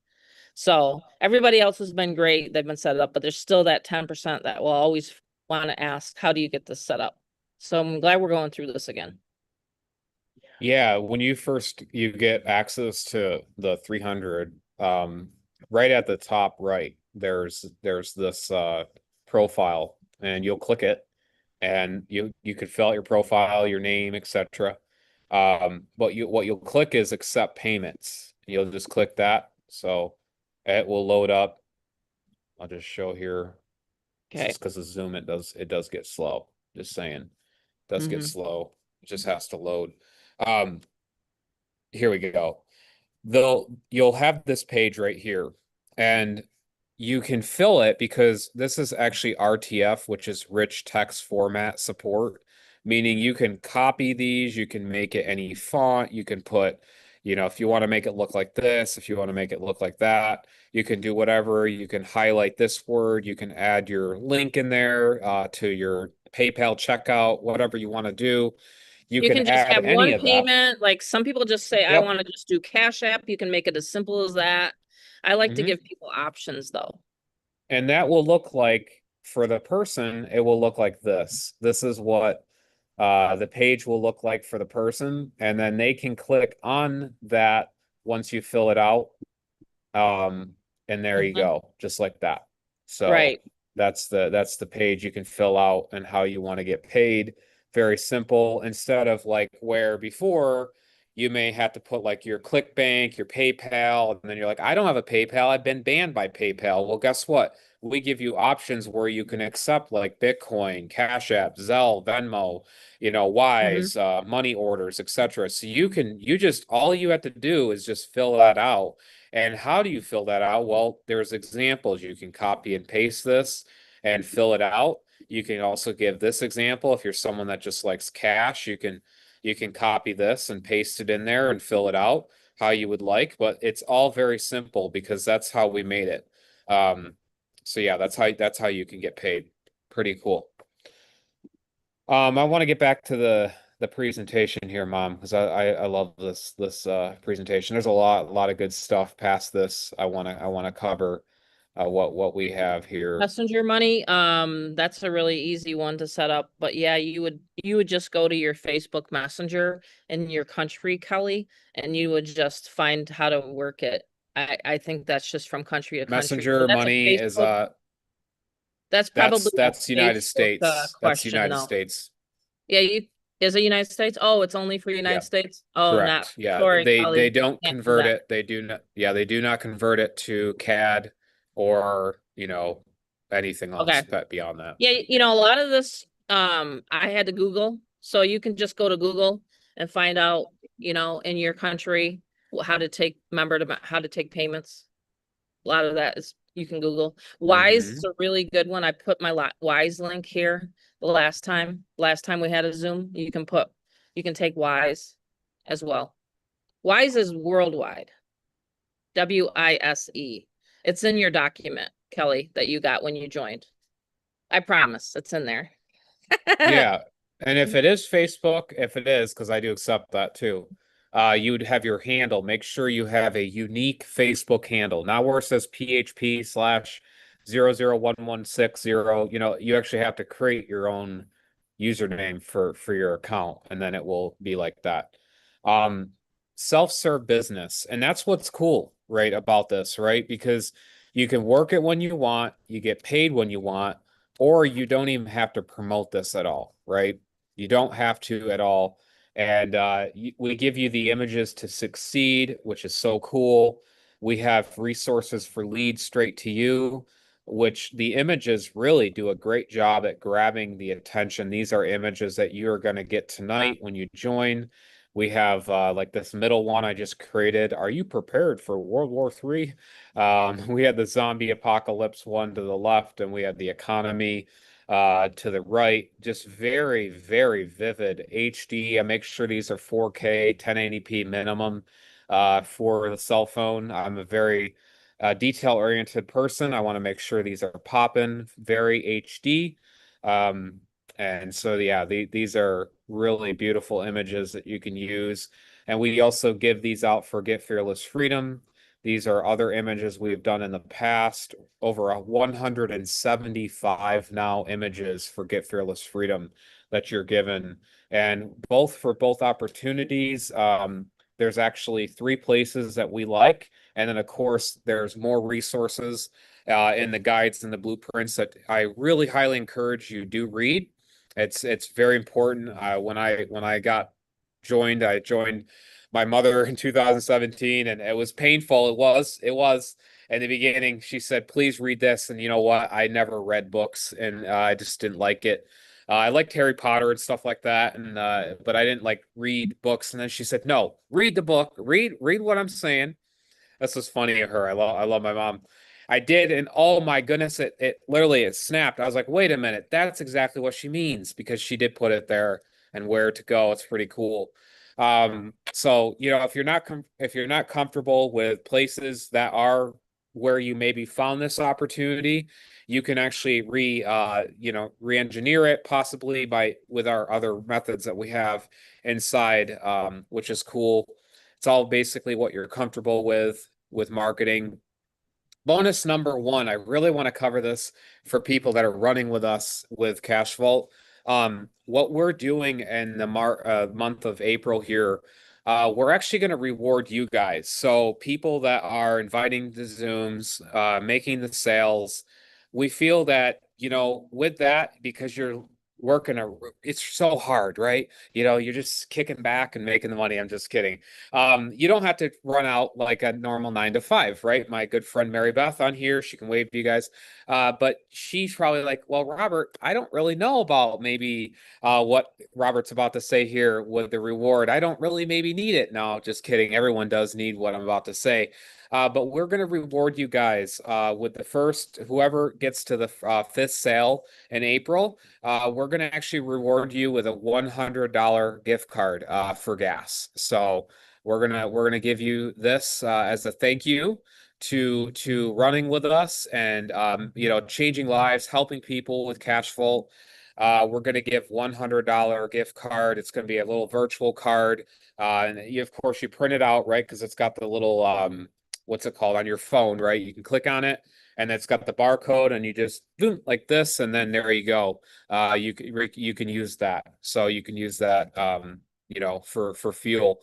So everybody else has been great. They've been set up, but there's still that 10% that will always want to ask, how do you get this set up? So I'm glad we're going through this again. Yeah, when you get access to the 300, right at the top right, there's this profile, and you'll click it, and you could fill out your profile, your name, etc. But what you'll click is accept payments. You'll just click that, so it will load up. I'll just show here. Okay. Just because of Zoom, it does get slow. Just saying, it does get Hmm. slow. It just has to load. Um, Here we go. You'll have this page right here, and you can fill it because this is actually RTF, which is rich text format support, meaning you can copy these, you can make it any font, you can put, if you want to make it look like this, if you want to make it look like that, you can do whatever. You can highlight this word, you can add your link in there to your PayPal checkout, whatever you want to do. You You can can just add have any one of that. payment. Like some people just say, I Yep. want to just do Cash App. You can make it as simple as that. I like to Hmm. give people options though. And that will look like for the person, it will look like this. This is what the page will look like for the person. And then they can click on that once you fill it out. Um, and there you Mhm. go, just like that. So Right. that's the page you can fill out and how you want to get paid. Very simple. Instead of like where before you may have to put like your ClickBank, your PayPal, and then you're like, I don't have a PayPal. I've been banned by PayPal. Well, guess what? We give you options where you can accept like Bitcoin, Cash App, Zelle, Venmo, Hmm. Wise, money orders, etc. So you just all you have to do is just fill that out. And how do you fill that out? Well, there's examples. You can copy and paste this and fill it out. You can also give this example. If you're someone that just likes cash, you can copy this and paste it in there and fill it out how you would like. But it's all very simple because that's how we made it. Um, so yeah, that's how you can get paid. Pretty cool. I want to get back to the presentation here, Mom, because I love this presentation. There's a lot of good stuff past this. I want to cover what we have here. Messenger money, that's a really easy one to set up. But yeah, you would just go to your Facebook Messenger in your country, Kelly, and you would just find how to work it. I think that's just from country to country. So Messenger that's a money is Facebook, that's probably that's a United Facebook States. That's question United though. States. Yeah, is it United States? Oh, it's only for Yeah. United States? Oh, not, Correct. Yeah, sorry, they Kelly, don't can't do convert that. it. They do not. Yeah, they do not convert it to CAD or, anything else Okay. but beyond that. Yeah, Yeah. a lot of this, I had to Google, so you can just go to Google and find out, in your country, how to take how to take payments. A lot of that is you can Google. Wise is Hmm. a really good one. I put my Wise link here the last time we had a Zoom. You can take Wise as well. Wise is worldwide. WISE. It's in your document, Kelly, that you got when you joined. I promise it's in there. Yeah. And if it is Facebook, if it is, because I do accept that too, you'd have your handle. Make sure you have a unique Facebook handle. Not where it says PHP/001160. You actually have to create your own username for your account, and then it will be like that. Um, Self-serve business. And that's what's cool, right, about this, right? Because you can work it when you want, you get paid when you want, or you don't even have to promote this at all, right? You don't have to at all. And we give you the images to succeed, which is so cool. We have resources for leads straight to you, which the images really do a great job at grabbing the attention. These are images that you are going to get tonight when you join. We have like this middle one I just created. Are you prepared for World War III? We had the zombie apocalypse one to the left, and we had the economy to the right. Just very, very vivid HD. I make sure these are 4K, 1080p minimum for the cell phone. I'm a very detail-oriented person. I want to make sure these are popping, very HD. Um, and so, yeah, these are really beautiful images that you can use. And we also give these out for Get Fearless Freedom. These are other images we've done in the past. Over 175 now images for Get Fearless Freedom that you're given. And for both opportunities, there's actually 3 places that we like. And then, of course, there's more resources in the guides and the blueprints that I really highly encourage you do read. It's very important. When I got joined, I joined my mother in 2017, and it was painful. It was in the beginning. She said, please read this. And you know what? I never read books, and I just didn't like it. I liked Harry Potter and stuff like that, and but I didn't like read books. And then she said, no, read the book, read what I'm saying. This was funny of her. I love my mom. I did, and oh my goodness, it literally it snapped. I was like, wait a minute, that's exactly what she means, because she did put it there and where to go. It's pretty cool. So if you're not comfortable with places that are where you maybe found this opportunity, you can actually re-engineer it possibly by with our other methods that we have inside, which is cool. It's all basically what you're comfortable with marketing. Bonus number one, I really want to cover this for people that are running with us with Cash Vault. What we're doing in the month of April here, we're actually going to reward you guys. So people that are inviting the Zooms, making the sales, we feel that, with that, because you're working it's so hard, right? You're just kicking back and making the money. I'm just kidding. You don't have to run out like a normal 9 to 5, right? My good friend Mary Beth on here, she can wave to you guys. But she's probably like, well, Robert, I don't really know about maybe what Robert's about to say here with the reward. I don't really maybe need it. No, just kidding. Everyone does need what I'm about to say. But we're going to reward you guys with whoever gets to the 5th sale in April. We're going to actually reward you with a $100 gift card for gas. So we're gonna give you this as a thank you to running with us and changing lives, helping people with Cash Vault. We're gonna give $100 gift card. It's gonna be a little virtual card, and of course you print it out, right? Because it's got the little what's it called on your phone, right? You can click on it, and it's got the barcode, and you just boom like this, and then there you go. You can use that. So you can use that for fuel.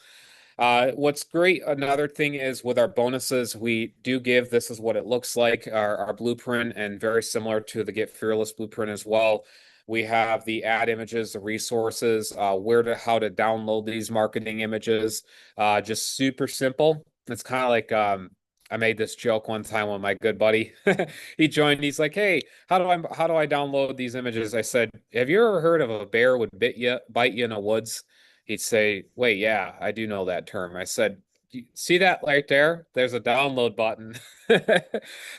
What's great, another thing is with our bonuses, we do give this is what it looks like, our blueprint, and very similar to the Get Fearless blueprint as well. We have the ad images, the resources, how to download these marketing images. Just super simple. It's kind of like I made this joke one time with my good buddy. He joined, he's like, "Hey, how do I download these images?" I said, "Have you ever heard of a bear would bite you in the woods?" He'd say, "Wait, yeah, I do know that term." I said, "You see that right there? There's a download button."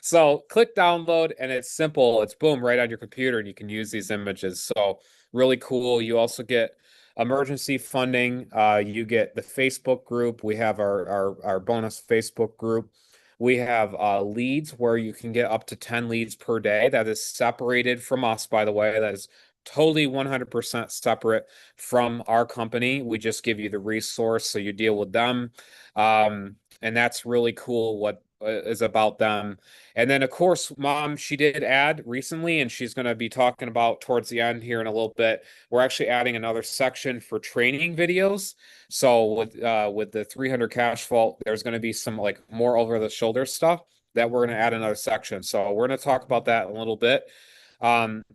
So click download and it's simple. It's boom right on your computer and you can use these images. So really cool. You also get emergency funding. You get the Facebook group. We have our bonus Facebook group. We have leads where you can get up to 10 leads per day. That is separated from us, by the way. That is totally 100% separate from our company. We just give you the resource so you deal with them. And that's really cool what is about them. And then, of course, mom, she did add recently, and she's going to be talking about towards the end here in a little bit. We're actually adding another section for training videos. So with the 300 cash vault, there's going to be some like more over the shoulder stuff that we're going to add another section. So we're going to talk about that in a little bit.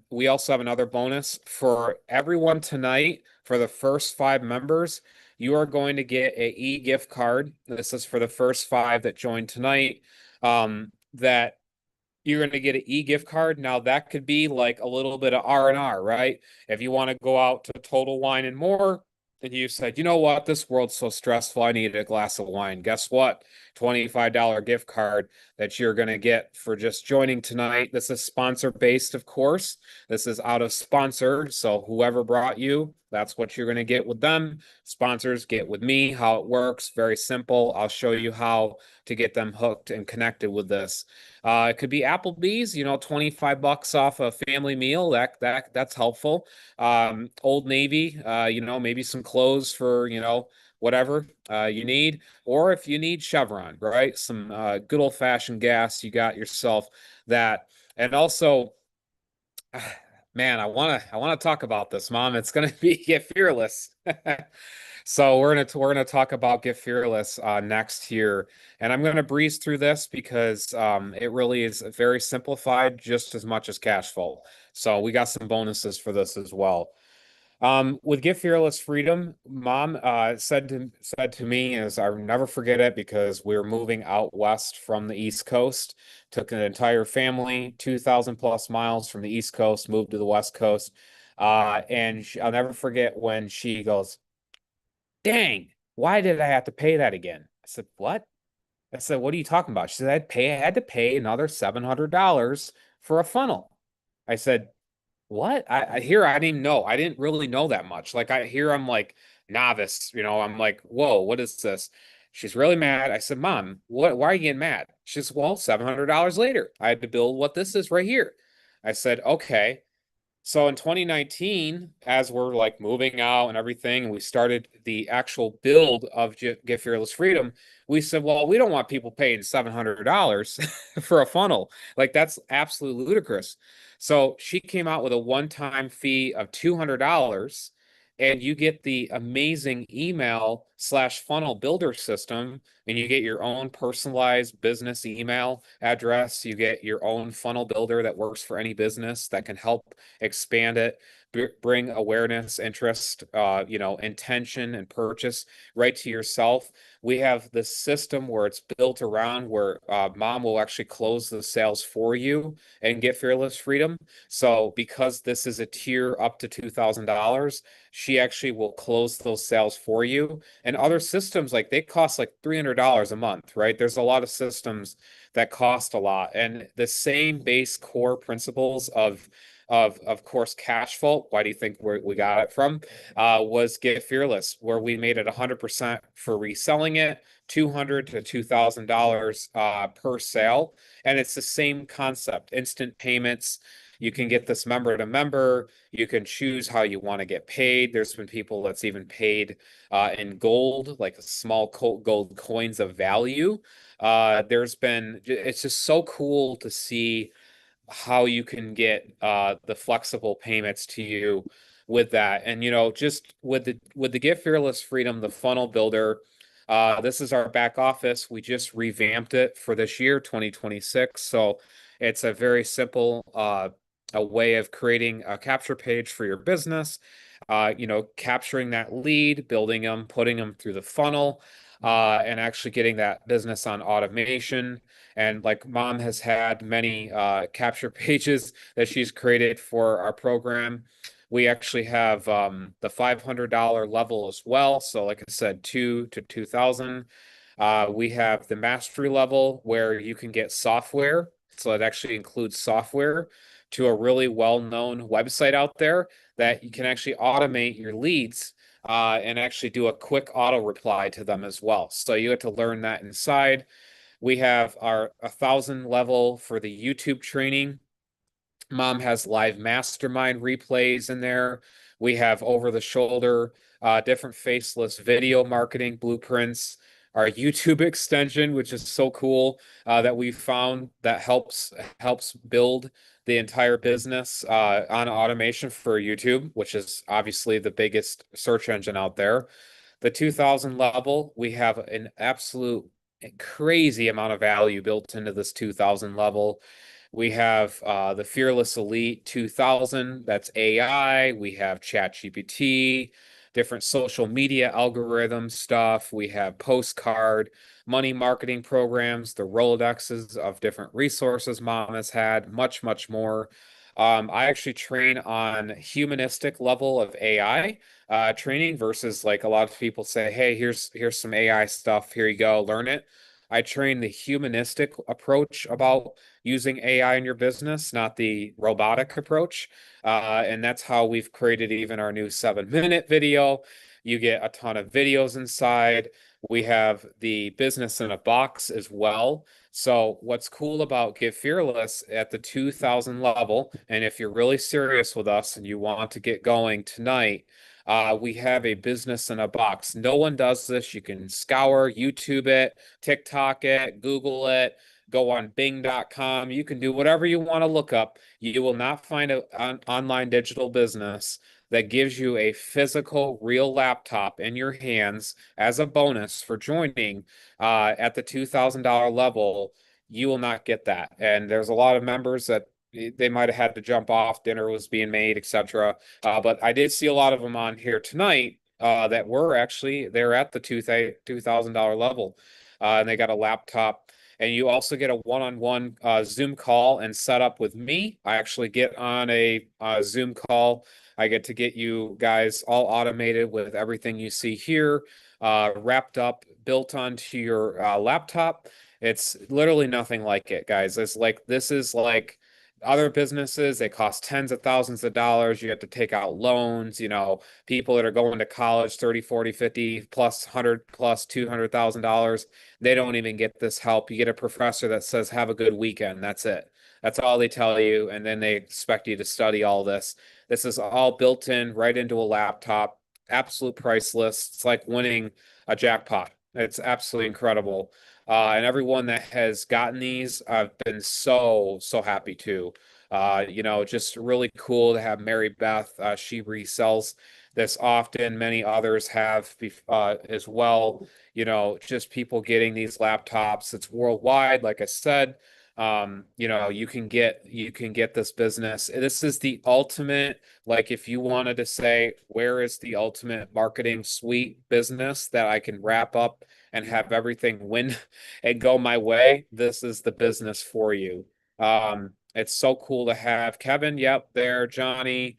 We also have another bonus for everyone tonight. For the first 5 members, you are going to get a e-gift card. This is for the first 5 that joined tonight. That you're going to get an e-gift card. Now that could be like a little bit of R&R, right? If you want to go out to Total Wine and More, and you said, you know what, this world's so stressful, I need a glass of wine. Guess what? $25 gift card that you're going to get for just joining tonight. This is sponsor based, of course. This is out of sponsor. So whoever brought you, that's what you're going to get with them. Sponsors get with me. How it works, very simple. I'll show you how to get them hooked and connected with this. It could be Applebee's, 25 bucks off a family meal. That's helpful. Old Navy, maybe some clothes for, whatever you need. Or if you need Chevron, right? Some good old fashioned gas, you got yourself that. And also, man, I want to talk about this, Mom. It's gonna be Get Fearless. So we're gonna talk about Get Fearless next here, and I'm gonna breeze through this because it really is very simplified, just as much as Cash Flow. So we got some bonuses for this as well. With Get Fearless Freedom, Mom said to me is I'll never forget it because we were moving out west from the East Coast. Took an entire family, 2,000 plus miles from the East Coast, moved to the West Coast. I'll never forget when she goes, "Dang, why did I have to pay that again?" I said, "What?" I said, "What are you talking about?" She said, I had to pay another $700 for a funnel." I said, "What?" I hear I didn't know. I didn't really know that much. Like I'm like novice, I'm like, "Whoa, what is this?" She's really mad. I said, "Mom, why are you getting mad?" She says, "Well, $700 later. I had to build what this is right here." I said, "Okay." So in 2019, as we're like moving out and everything, and we started the actual build of Get Fearless Freedom, we said, well, we don't want people paying $700 for a funnel. Like that's absolutely ludicrous. So she came out with a one-time fee of $200, and you get the amazing email slash funnel builder system, and you get your own personalized business email address. You get your own funnel builder that works for any business that can help expand it, bring awareness, interest, intention and purchase right to yourself. We have this system where it's built around where mom will actually close the sales for you and Get Fearless Freedom. So because this is a tier up to $2,000, she actually will close those sales for you. And other systems, like they cost like $300 a month, right? There's a lot of systems that cost a lot. And the same base core principles of course, Cash Vault. Why do you think we got it from? Was Get Fearless, where we made it 100% for reselling it, $200 to $2,000 per sale, and it's the same concept: instant payments. You can get this member to member. You can choose how you want to get paid. There's been people that's even paid in gold, like small gold coins of value. It's just so cool to see how you can get the flexible payments to you with that. And just with the Get Fearless Freedom, the funnel builder, This is our back office. We just revamped it for this year, 2026. So it's a very simple a way of creating a capture page for your business. Capturing that lead, building them, putting them through the funnel, and actually getting that business on automation. And like mom has had many capture pages that she's created for our program. We actually have the $500 level as well. So like I said, 2 to 2,000. We have the mastery level where you can get software. So it actually includes software to a really well-known website out there that you can actually automate your leads and actually do a quick auto reply to them as well. So you have to learn that inside. We have our 1,000 level for the YouTube training. Mom has live mastermind replays in there. We have over the shoulder, different faceless video marketing blueprints. Our YouTube extension, which is so cool, that we found that helps build the entire business on automation for YouTube, which is obviously the biggest search engine out there. The 2,000 level, we have an absolute crazy amount of value built into this 2,000 level. We have the Fearless Elite 2000, that's AI. We have ChatGPT, different social media algorithm stuff. We have postcard, money marketing programs, the Rolodexes of different resources mom has had, much, much more. I actually train on humanistic level of AI training versus like a lot of people say, hey, here's some AI stuff. Here you go, learn it. I train the humanistic approach about using AI in your business, not the robotic approach. And that's how we've created even our new 7-minute video. You get a ton of videos inside. We have the business in a box as well. So what's cool about Get Fearless at the 2,000 level, and if you're really serious with us and you want to get going tonight, we have a business in a box. No one does this. You can scour, YouTube it, TikTok it, Google it, go on Bing.com. You can do whatever you want to look up. You will not find an online digital business that gives you a physical, real laptop in your hands as a bonus for joining at the $2,000 level. You will not get that. And there's a lot of members that they might have had to jump off, dinner was being made, etc. But I did see a lot of them on here tonight that were actually they're at the $2,000 level, and they got a laptop. And you also get a one-on-one Zoom call and set up with me. I actually get on a Zoom call. I get to get you guys all automated with everything you see here, wrapped up, built onto your laptop. It's literally nothing like it, guys. This is like other businesses, they cost tens of thousands of dollars. You have to take out loans, people that are going to college 30, 40, 50 plus 100 plus $200,000. They don't even get this help. You get a professor that says, have a good weekend. That's it. That's all they tell you. And then they expect you to study all this. This is all built in right into a laptop, absolute priceless. It's like winning a jackpot. It's absolutely incredible. And everyone that has gotten these, I've been so, so happy to. Just really cool to have Mary Beth. She resells this often. Many others have as well. Just people getting these laptops. It's worldwide, like I said. You can get this business. This is the ultimate, like if you wanted to say, where is the ultimate marketing suite business that I can wrap up and have everything win and go my way, this is the business for you. It's so cool to have Kevin, yep, there, Johnny,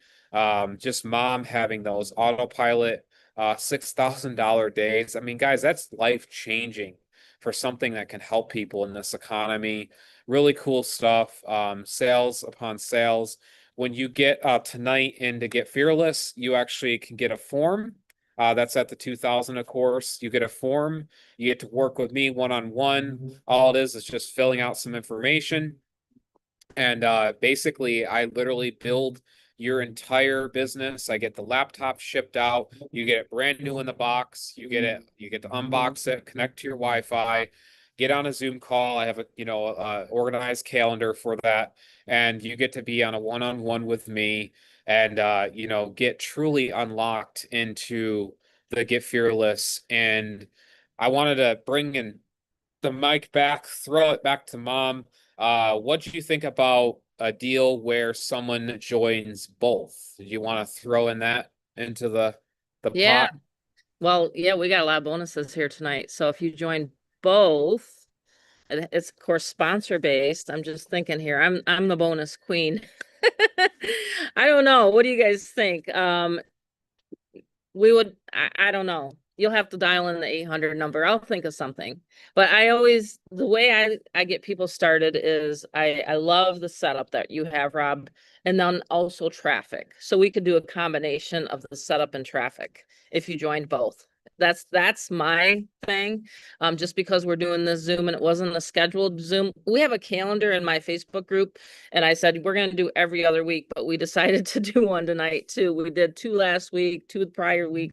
just mom having those autopilot $6,000 days. I mean, guys, that's life changing for something that can help people in this economy. Really cool stuff. Sales upon sales. When you get tonight in to Get Fearless, you actually can get a form. That's at the 2,000, of course. You get a form. You get to work with me one-on-one. All it is just filling out some information. And basically, I literally build your entire business. I get the laptop shipped out. You get it brand new in the box. You get to unbox it, connect to your Wi-Fi, get on a Zoom call. I have a organized calendar for that, and you get to be on a one-on-one with me, and get truly unlocked into the Get Fearless and I wanted to bring in the mic back, throw it back to mom. What do you think about a deal where someone joins both? Do you want to throw in that into the Yeah. pot? Well, yeah, we got a lot of bonuses here tonight. So if you join both, it's of course sponsor based. I'm just thinking here. I'm the bonus queen. I don't know. What do you guys think? We would, I don't know. You'll have to dial in the 800 number. I'll think of something. But I always, the way I get people started is I love the setup that you have, Rob, and then also traffic. So we could do a combination of the setup and traffic if you joined both. That's my thing. Just because we're doing this Zoom and it wasn't a scheduled Zoom. We have a calendar in my Facebook group, and I said we're going to do every other week, but we decided to do one tonight too. We did two last week, two the prior week.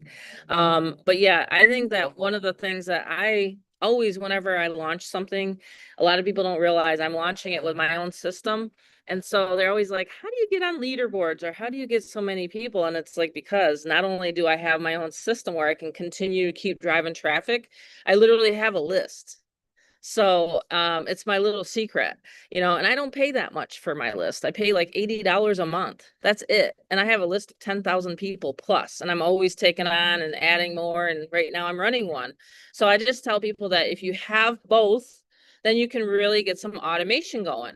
But yeah, I think that one of the things that I always, whenever I launch something, a lot of people don't realize I'm launching it with my own system. And so they're always like, how do you get on leaderboards or how do you get so many people? And it's like, because not only do I have my own system where I can continue to keep driving traffic, I literally have a list. So it's my little secret, and I don't pay that much for my list. I pay like $80 a month. That's it. And I have a list of 10,000 people plus, and I'm always taking on and adding more. And right now I'm running one. So I just tell people that if you have both, then you can really get some automation going.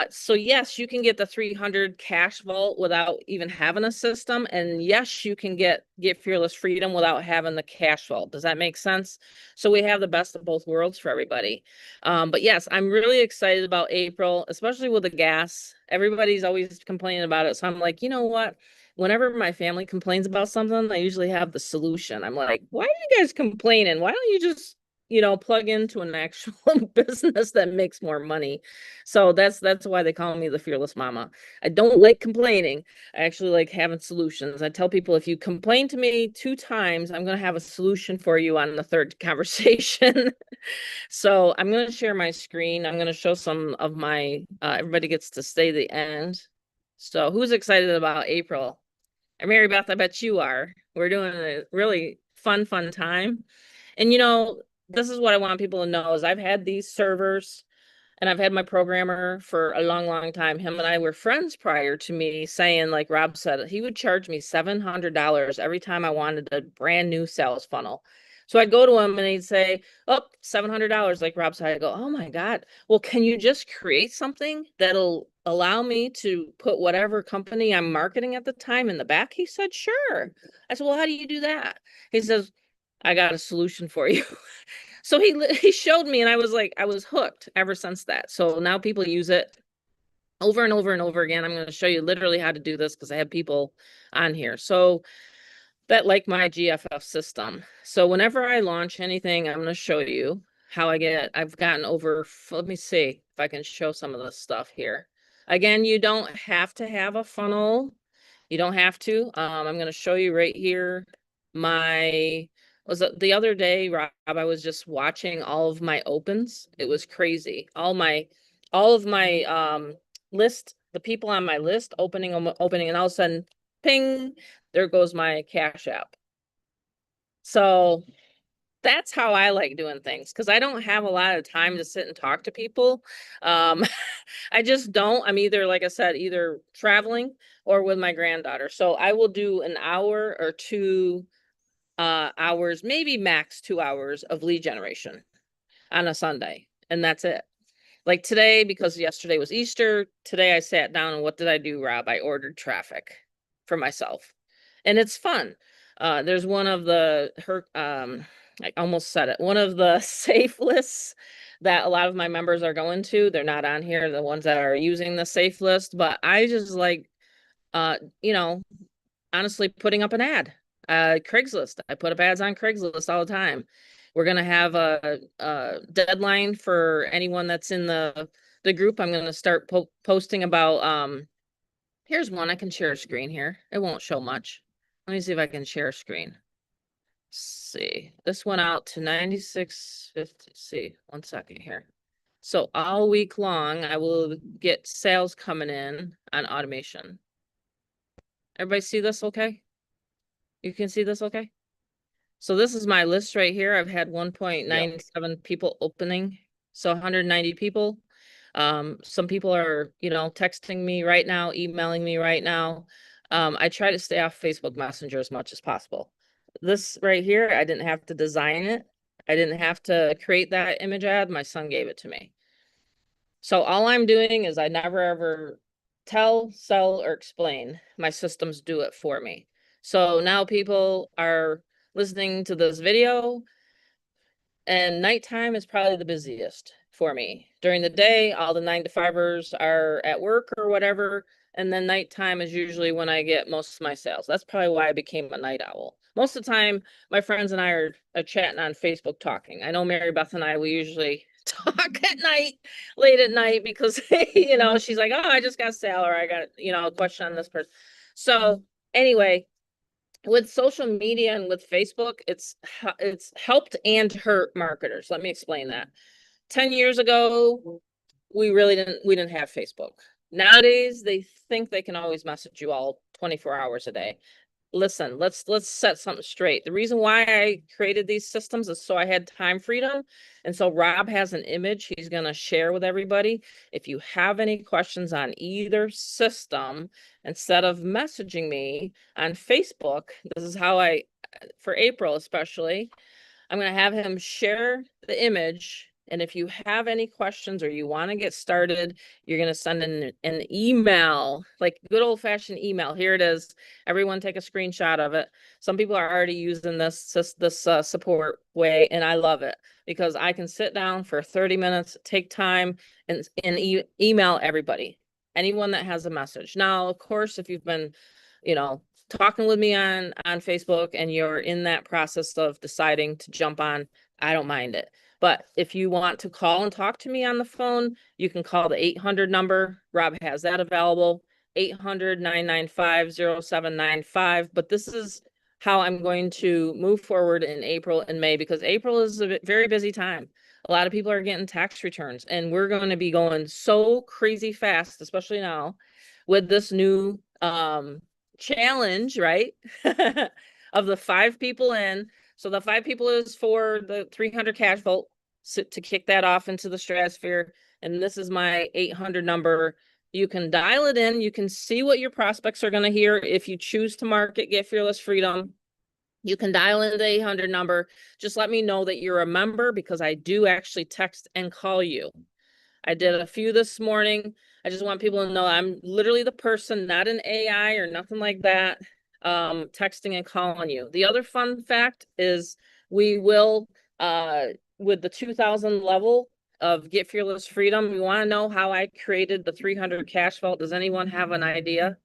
So yes, you can get the 300 cash vault without even having a system. And yes, you can get Fearless Freedom without having the cash vault. Does that make sense? So we have the best of both worlds for everybody. But yes, I'm really excited about April, especially with the gas. Everybody's always complaining about it. So I'm like, you know what? Whenever my family complains about something, I usually have the solution. I'm like, why are you guys complaining? Why don't you just plug into an actual business that makes more money? So that's why they call me the fearless mama. I don't like complaining. I actually like having solutions. I tell people if you complain to me 2 times, I'm going to have a solution for you on the third conversation. So I'm going to share my screen. I'm going to show some of my, everybody gets to stay the end. So who's excited about April? And Mary Beth, I bet you are. We're doing a really fun time. And this is what I want people to know is I've had these servers and I've had my programmer for a long time. Him and I were friends prior to me saying, like Rob said, he would charge me $700 every time I wanted a brand new sales funnel. So I'd go to him and he'd say, oh, $700. Like Rob said, I go, oh my God. Well, can you just create something that'll allow me to put whatever company I'm marketing at the time in the back? He said, sure. I said, well, how do you do that? He says, I got a solution for you. So he showed me and I was hooked ever since that. So now people use it over and over and over again. I'm going to show you literally how to do this because I have people on here. So that like my GFF system. So whenever I launch anything, I'm going to show you how I've gotten over, let me see if I can show some of this stuff here. Again, you don't have to have a funnel. You don't have to. I'm going to show you right here was it the other day, Rob, I was just watching all of my opens. It was crazy. All of my list, the people on my list opening, and all of a sudden, ping, there goes my Cash App. So that's how I like doing things because I don't have a lot of time to sit and talk to people. I just don't. I'm either, like I said, either traveling or with my granddaughter. So I will do an hour or 2 hours, maybe max 2 hours of lead generation on a Sunday. And that's it. Like today, because yesterday was Easter, today I sat down and what did I do, Rob? I ordered traffic for myself. And it's fun. There's one of I almost said it, one of the safe lists that a lot of my members are going to. They're not on here, the ones that are using the safe list, but I just like, uh, you know, honestly putting up an ad. Craigslist. I put up ads on Craigslist all the time. We're gonna have a deadline for anyone that's in the group. I'm gonna start posting about here's one. I can share a screen here. It won't show much. Let me see if I can share a screen. See, this went out to 9650. See, 1 second here. So all week long, I will get sales coming in on automation. Everybody see this okay? You can see this okay? So this is my list right here. I've had 1.97 people opening, so 190 people. Some people are, texting me right now, emailing me right now. I try to stay off Facebook Messenger as much as possible. This right here, I didn't have to design it. I didn't have to create that image ad. My son gave it to me. So all I'm doing is I never ever tell, sell, or explain. My systems do it for me. So now people are listening to this video, and nighttime is probably the busiest for me. During the day, all the 9 to 5ers are at work or whatever. And then nighttime is usually when I get most of my sales. That's probably why I became a night owl. Most of the time, my friends and I are chatting on Facebook talking. I know Mary Beth and I, we usually talk at night, late at night, because, she's like, oh, I just got a sale, or I got, a question on this person. So anyway, with social media and with Facebook, it's helped and hurt marketers. Let me explain that. 10 years ago, we didn't have Facebook. Nowadays, they think they can always message you all 24 hours a day. Listen, let's set something straight. The reason why I created these systems is so I had time freedom. And so Rob has an image he's going to share with everybody. If you have any questions on either system, instead of messaging me on Facebook, this is how for April especially, I'm going to have him share the image. And if you have any questions or you want to get started, you're going to send in an email, like good old fashioned email. Here it is. Everyone take a screenshot of it. Some people are already using this support way, and I love it because I can sit down for 30 minutes, take time, and email everybody, anyone that has a message. Now, of course, if you've been, talking with me on Facebook and you're in that process of deciding to jump on, I don't mind it. But if you want to call and talk to me on the phone, you can call the 800 number. Rob has that available, 800-995-0795. But this is how I'm going to move forward in April and May, because April is a very busy time. A lot of people are getting tax returns, and we're going to be going so crazy fast, especially now with this new challenge, right? Of the 5 people in. So the 5 people is for the 300 cash vault, so to kick that off into the stratosphere. And this is my 800 number. You can dial it in. You can see what your prospects are going to hear. If you choose to market Get Fearless Freedom, you can dial in the 800 number. Just let me know that you're a member, because I do actually text and call you. I did a few this morning. I just want people to know I'm literally the person, not an AI or nothing like that, texting and calling you. The other fun fact is we will, with the 2000 level of Get Fearless Freedom, you want to know how I created the 300 cash vault? Does anyone have an idea?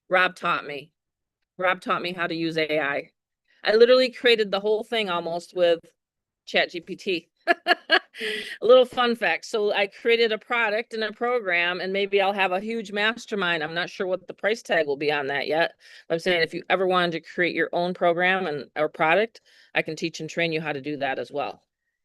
Rob taught me. Rob taught me how to use AI. I literally created the whole thing almost with ChatGPT. A little fun fact. So I created a product and a program, and maybe I'll have a huge mastermind. I'm not sure what the price tag will be on that yet. But I'm saying if you ever wanted to create your own program and or product, I can teach and train you how to do that as well.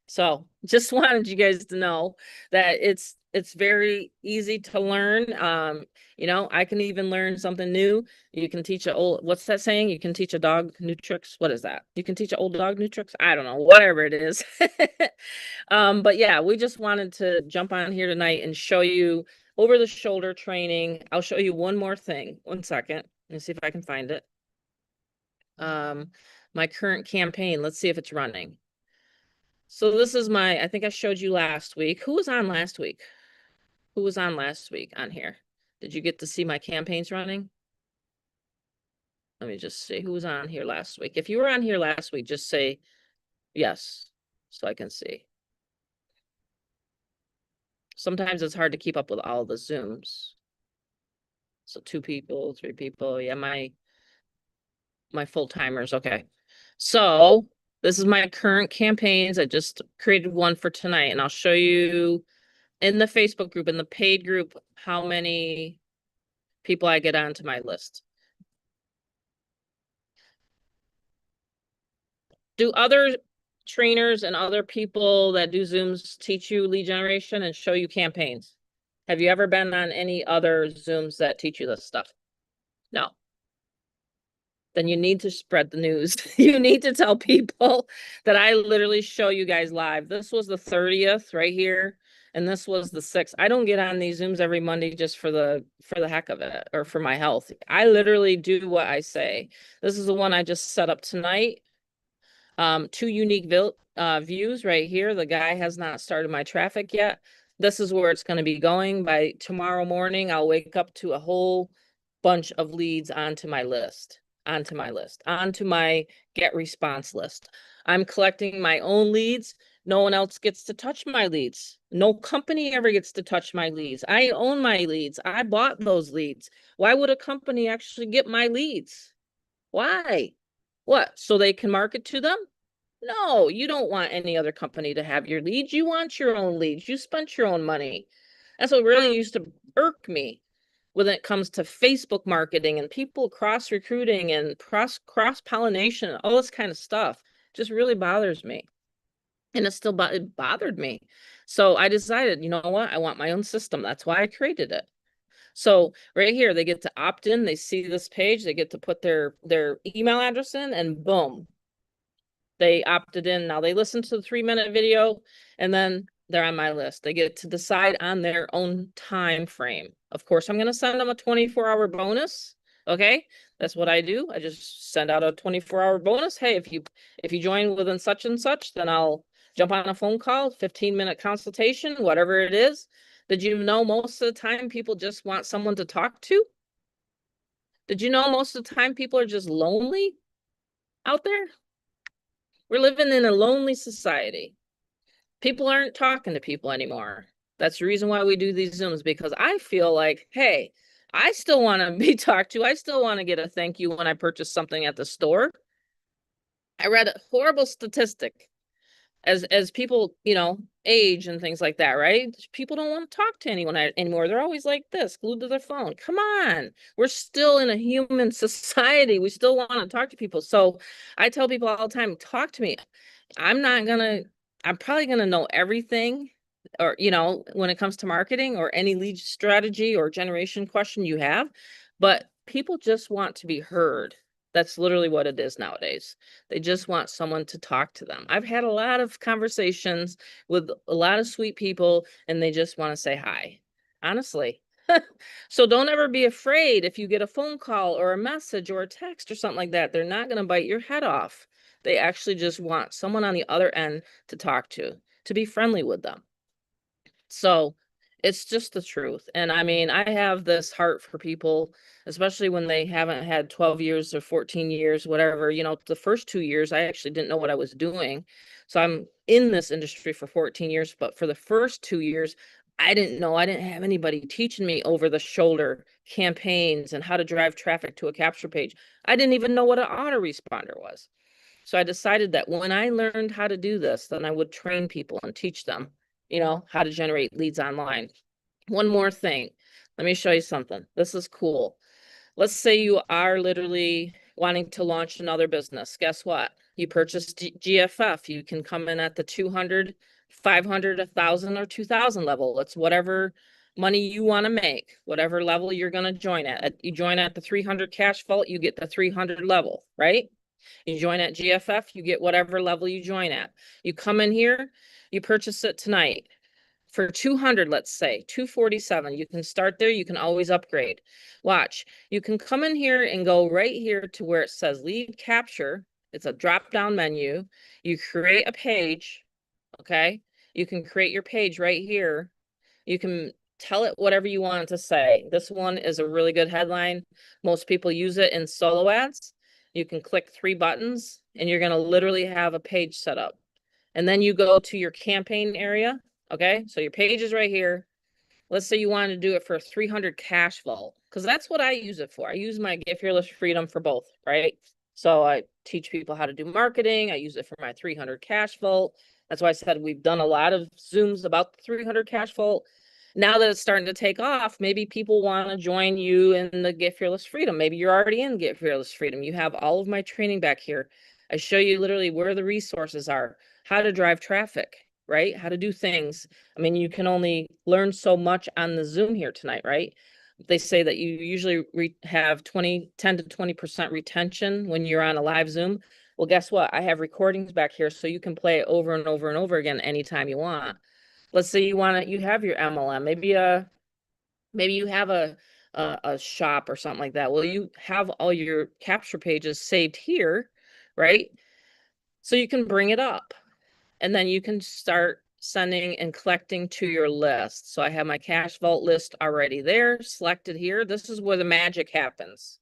So just wanted you guys to know that it's very easy to learn. I can even learn something new. You can teach what's that saying? You can teach a dog new tricks. What is that? You can teach an old dog new tricks. I don't know, whatever it is. But yeah, we just wanted to jump on here tonight and show you over the shoulder training. I'll show you one more thing. One second. Let me see if I can find it. My current campaign. Let's see if it's running. So this is I think I showed you last week. Who was on last week? Who was on last week on here? Did you get to see my campaigns running? Let me just see who was on here last week. If you were on here last week, just say yes, so I can see. Sometimes it's hard to keep up with all the Zooms. So 2 people, 3 people. Yeah, my full timers. Okay. So this is my current campaigns. I just created one for tonight, and I'll show you in the Facebook group, in the paid group, how many people I get onto my list. Do other trainers and other people that do Zooms teach you lead generation and show you campaigns? Have you ever been on any other Zooms that teach you this stuff? No. then you need to spread the news. You need to tell people that I literally show you guys live. This was the 30th right here, and this was the 6th. I don't get on these Zooms every Monday just for the heck of it or for my health. I literally do what I say. This is the one I just set up tonight. 2 unique views right here. The guy has not started my traffic yet. This is where it's going to be going. By tomorrow morning, I'll wake up to a whole bunch of leads onto my list, onto my get response list. I'm collecting my own leads. No one else gets to touch my leads. No company ever gets to touch my leads. I own my leads. I bought those leads. Why would a company actually get my leads? Why? What? So they can market to them? No, you don't want any other company to have your leads. You want your own leads. You spent your own money. That's what really used to irk me when it comes to Facebook marketing and people cross recruiting and cross pollination, all this kind of stuff. Just really bothers me. And it bothered me. So I decided, you know what? I want my own system. That's why I created it. So right here, they get to opt in. They see this page. They get to put their email address in, and boom, they opted in. Now they listen to the 3-minute video, and then they're on my list. They get to decide on their own time frame. Of course, I'm going to send them a 24-hour bonus. Okay, that's what I do. I just send out a 24-hour bonus. Hey, if you join within such and such, then I'll jump on a phone call, 15-minute consultation, whatever it is. Did you know most of the time people just want someone to talk to? Did you know most of the time people are just lonely out there? We're living in a lonely society. People aren't talking to people anymore. That's the reason why we do these Zooms, because I feel like, hey, I still want to be talked to. I still want to get a thank you when I purchase something at the store. I read a horrible statistic as people, age and things like that, right? People don't want to talk to anyone anymore. They're always like this, glued to their phone. Come on. We're still in a human society. We still want to talk to people. So I tell people all the time, talk to me. I'm probably gonna know everything, or when it comes to marketing or any lead strategy or generation question you have, but people just want to be heard. That's literally what it is nowadays. They just want someone to talk to them. I've had a lot of conversations with a lot of sweet people, and they just want to say hi, honestly. So don't ever be afraid if you get a phone call or a message or a text or something like that. They're not going to bite your head off. They actually just want someone on the other end to talk to be friendly with them. So it's just the truth. And I mean, I have this heart for people, especially when they haven't had 12 years or 14 years, whatever. The first 2 years, I actually didn't know what I was doing. So I'm in this industry for 14 years, but for the first 2 years, I didn't know. I didn't have anybody teaching me over the shoulder campaigns and how to drive traffic to a capture page. I didn't even know what an autoresponder was. So I decided that when I learned how to do this, then I would train people and teach them, how to generate leads online. One more thing. Let me show you something. This is cool. Let's say you are literally wanting to launch another business. Guess what? You purchased GFF. You can come in at the 200, 500, 1,000, or 2,000 level. It's whatever money you want to make, whatever level you're going to join at. You join at the 300 cash vault, you get the 300 level, right? You join at GFF, you get whatever level you join at. You come in here, you purchase it tonight for 200, let's say 247. You can start there. You can always upgrade. Watch, you can come in here and go right here to where it says lead capture. It's a drop down menu. You create a page. Okay. You can create your page right here. You can tell it whatever you want it to say. This one is a really good headline. Most people use it in solo ads. You can click 3 buttons and you're going to literally have a page set up. And then you go to your campaign area. Okay, so your page is right here. Let's say you wanted to do it for 300 cash vault, because that's what I use it for. I use my Get Fearless Freedom for both, right? So I teach people how to do marketing. I use it for my 300 cash vault. That's why I said we've done a lot of Zooms about the 300 cash vault. Now that it's starting to take off, maybe people want to join you in the Get Fearless Freedom. Maybe you're already in Get Fearless Freedom. You have all of my training back here. I show you literally where the resources are, how to drive traffic, right? How to do things. I mean, you can only learn so much on the Zoom here tonight, right? they say that you usually have 10 to 20% retention when you're on a live Zoom. Well, guess what? I have recordings back here so you can play it over and over and over again anytime you want. Let's say you have your MLM, maybe you have a shop or something like that. Well, you have all your capture pages saved here, right? So you can bring it up and then you can start sending and collecting to your list. So I have my cash vault list already there, selected here. This is where the magic happens.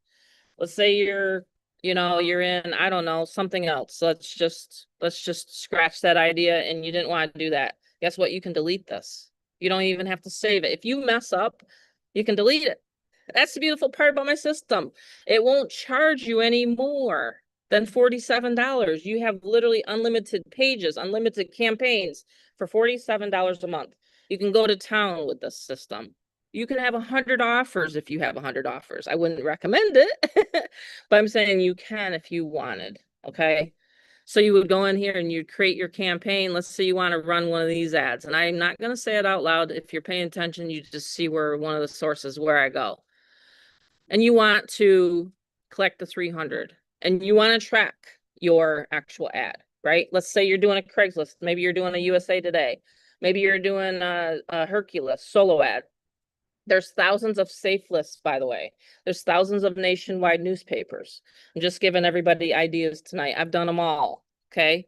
Let's say you're in, I don't know, something else. Let's just scratch that idea and you didn't want to do that. Guess what? You can delete this. You don't even have to save it. If you mess up, you can delete it. That's the beautiful part about my system. It won't charge you any more than $47. You have literally unlimited pages, unlimited campaigns for $47 a month. You can go to town with this system. You can have 100 offers if you have 100 offers. I wouldn't recommend it, but I'm saying you can if you wanted. Okay. So you would go in here and you'd create your campaign. Let's say you want to run one of these ads. And I'm not going to say it out loud. If you're paying attention, you just see where one of the sources where I go. And you want to collect the 300 and you want to track your actual ad, right? Let's say you're doing a Craigslist. Maybe you're doing a USA Today. Maybe you're doing a Hercules solo ad. There's thousands of safe lists, by the way. There's thousands of nationwide newspapers. I'm just giving everybody ideas tonight. I've done them all. Okay.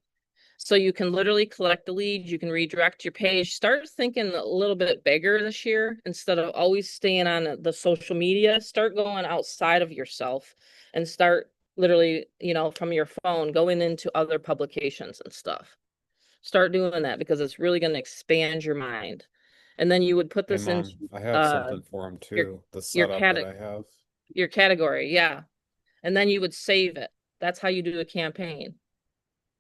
So you can literally collect the leads. You can redirect your page. Start thinking a little bit bigger this year instead of always staying on the social media. Start going outside of yourself and start literally, from your phone, going into other publications and stuff. Start doing that because it's really going to expand your mind. And then you would put Hey this into mom, I have uh something for him your too. The your setup that cat I have. your category, yeah. And then you would save it. That's how you do a campaign.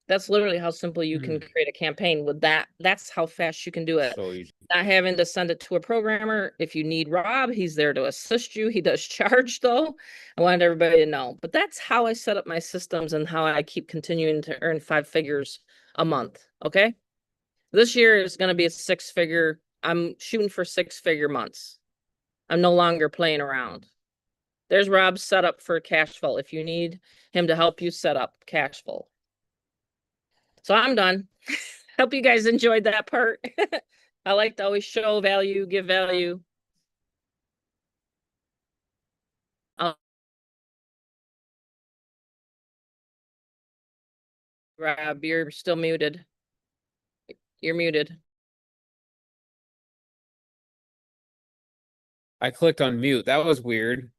That's literally how simple you can create a campaign with that. That's how fast you can do it. So easy. Not having to send it to a programmer. If you need Rob, he's there to assist you. He does charge though. I wanted everybody to know. But that's how I set up my systems and how I keep continuing to earn 5 figures a month. Okay. This year is going to be a 6-figure. I'm shooting for 6-figure months. I'm no longer playing around. There's Rob's setup for Cashful if you need him to help you set up Cashful. So I'm done. Hope you guys enjoyed that part. I like to always show value, give value. Rob, you're still muted. You're muted. I clicked on mute. That was weird.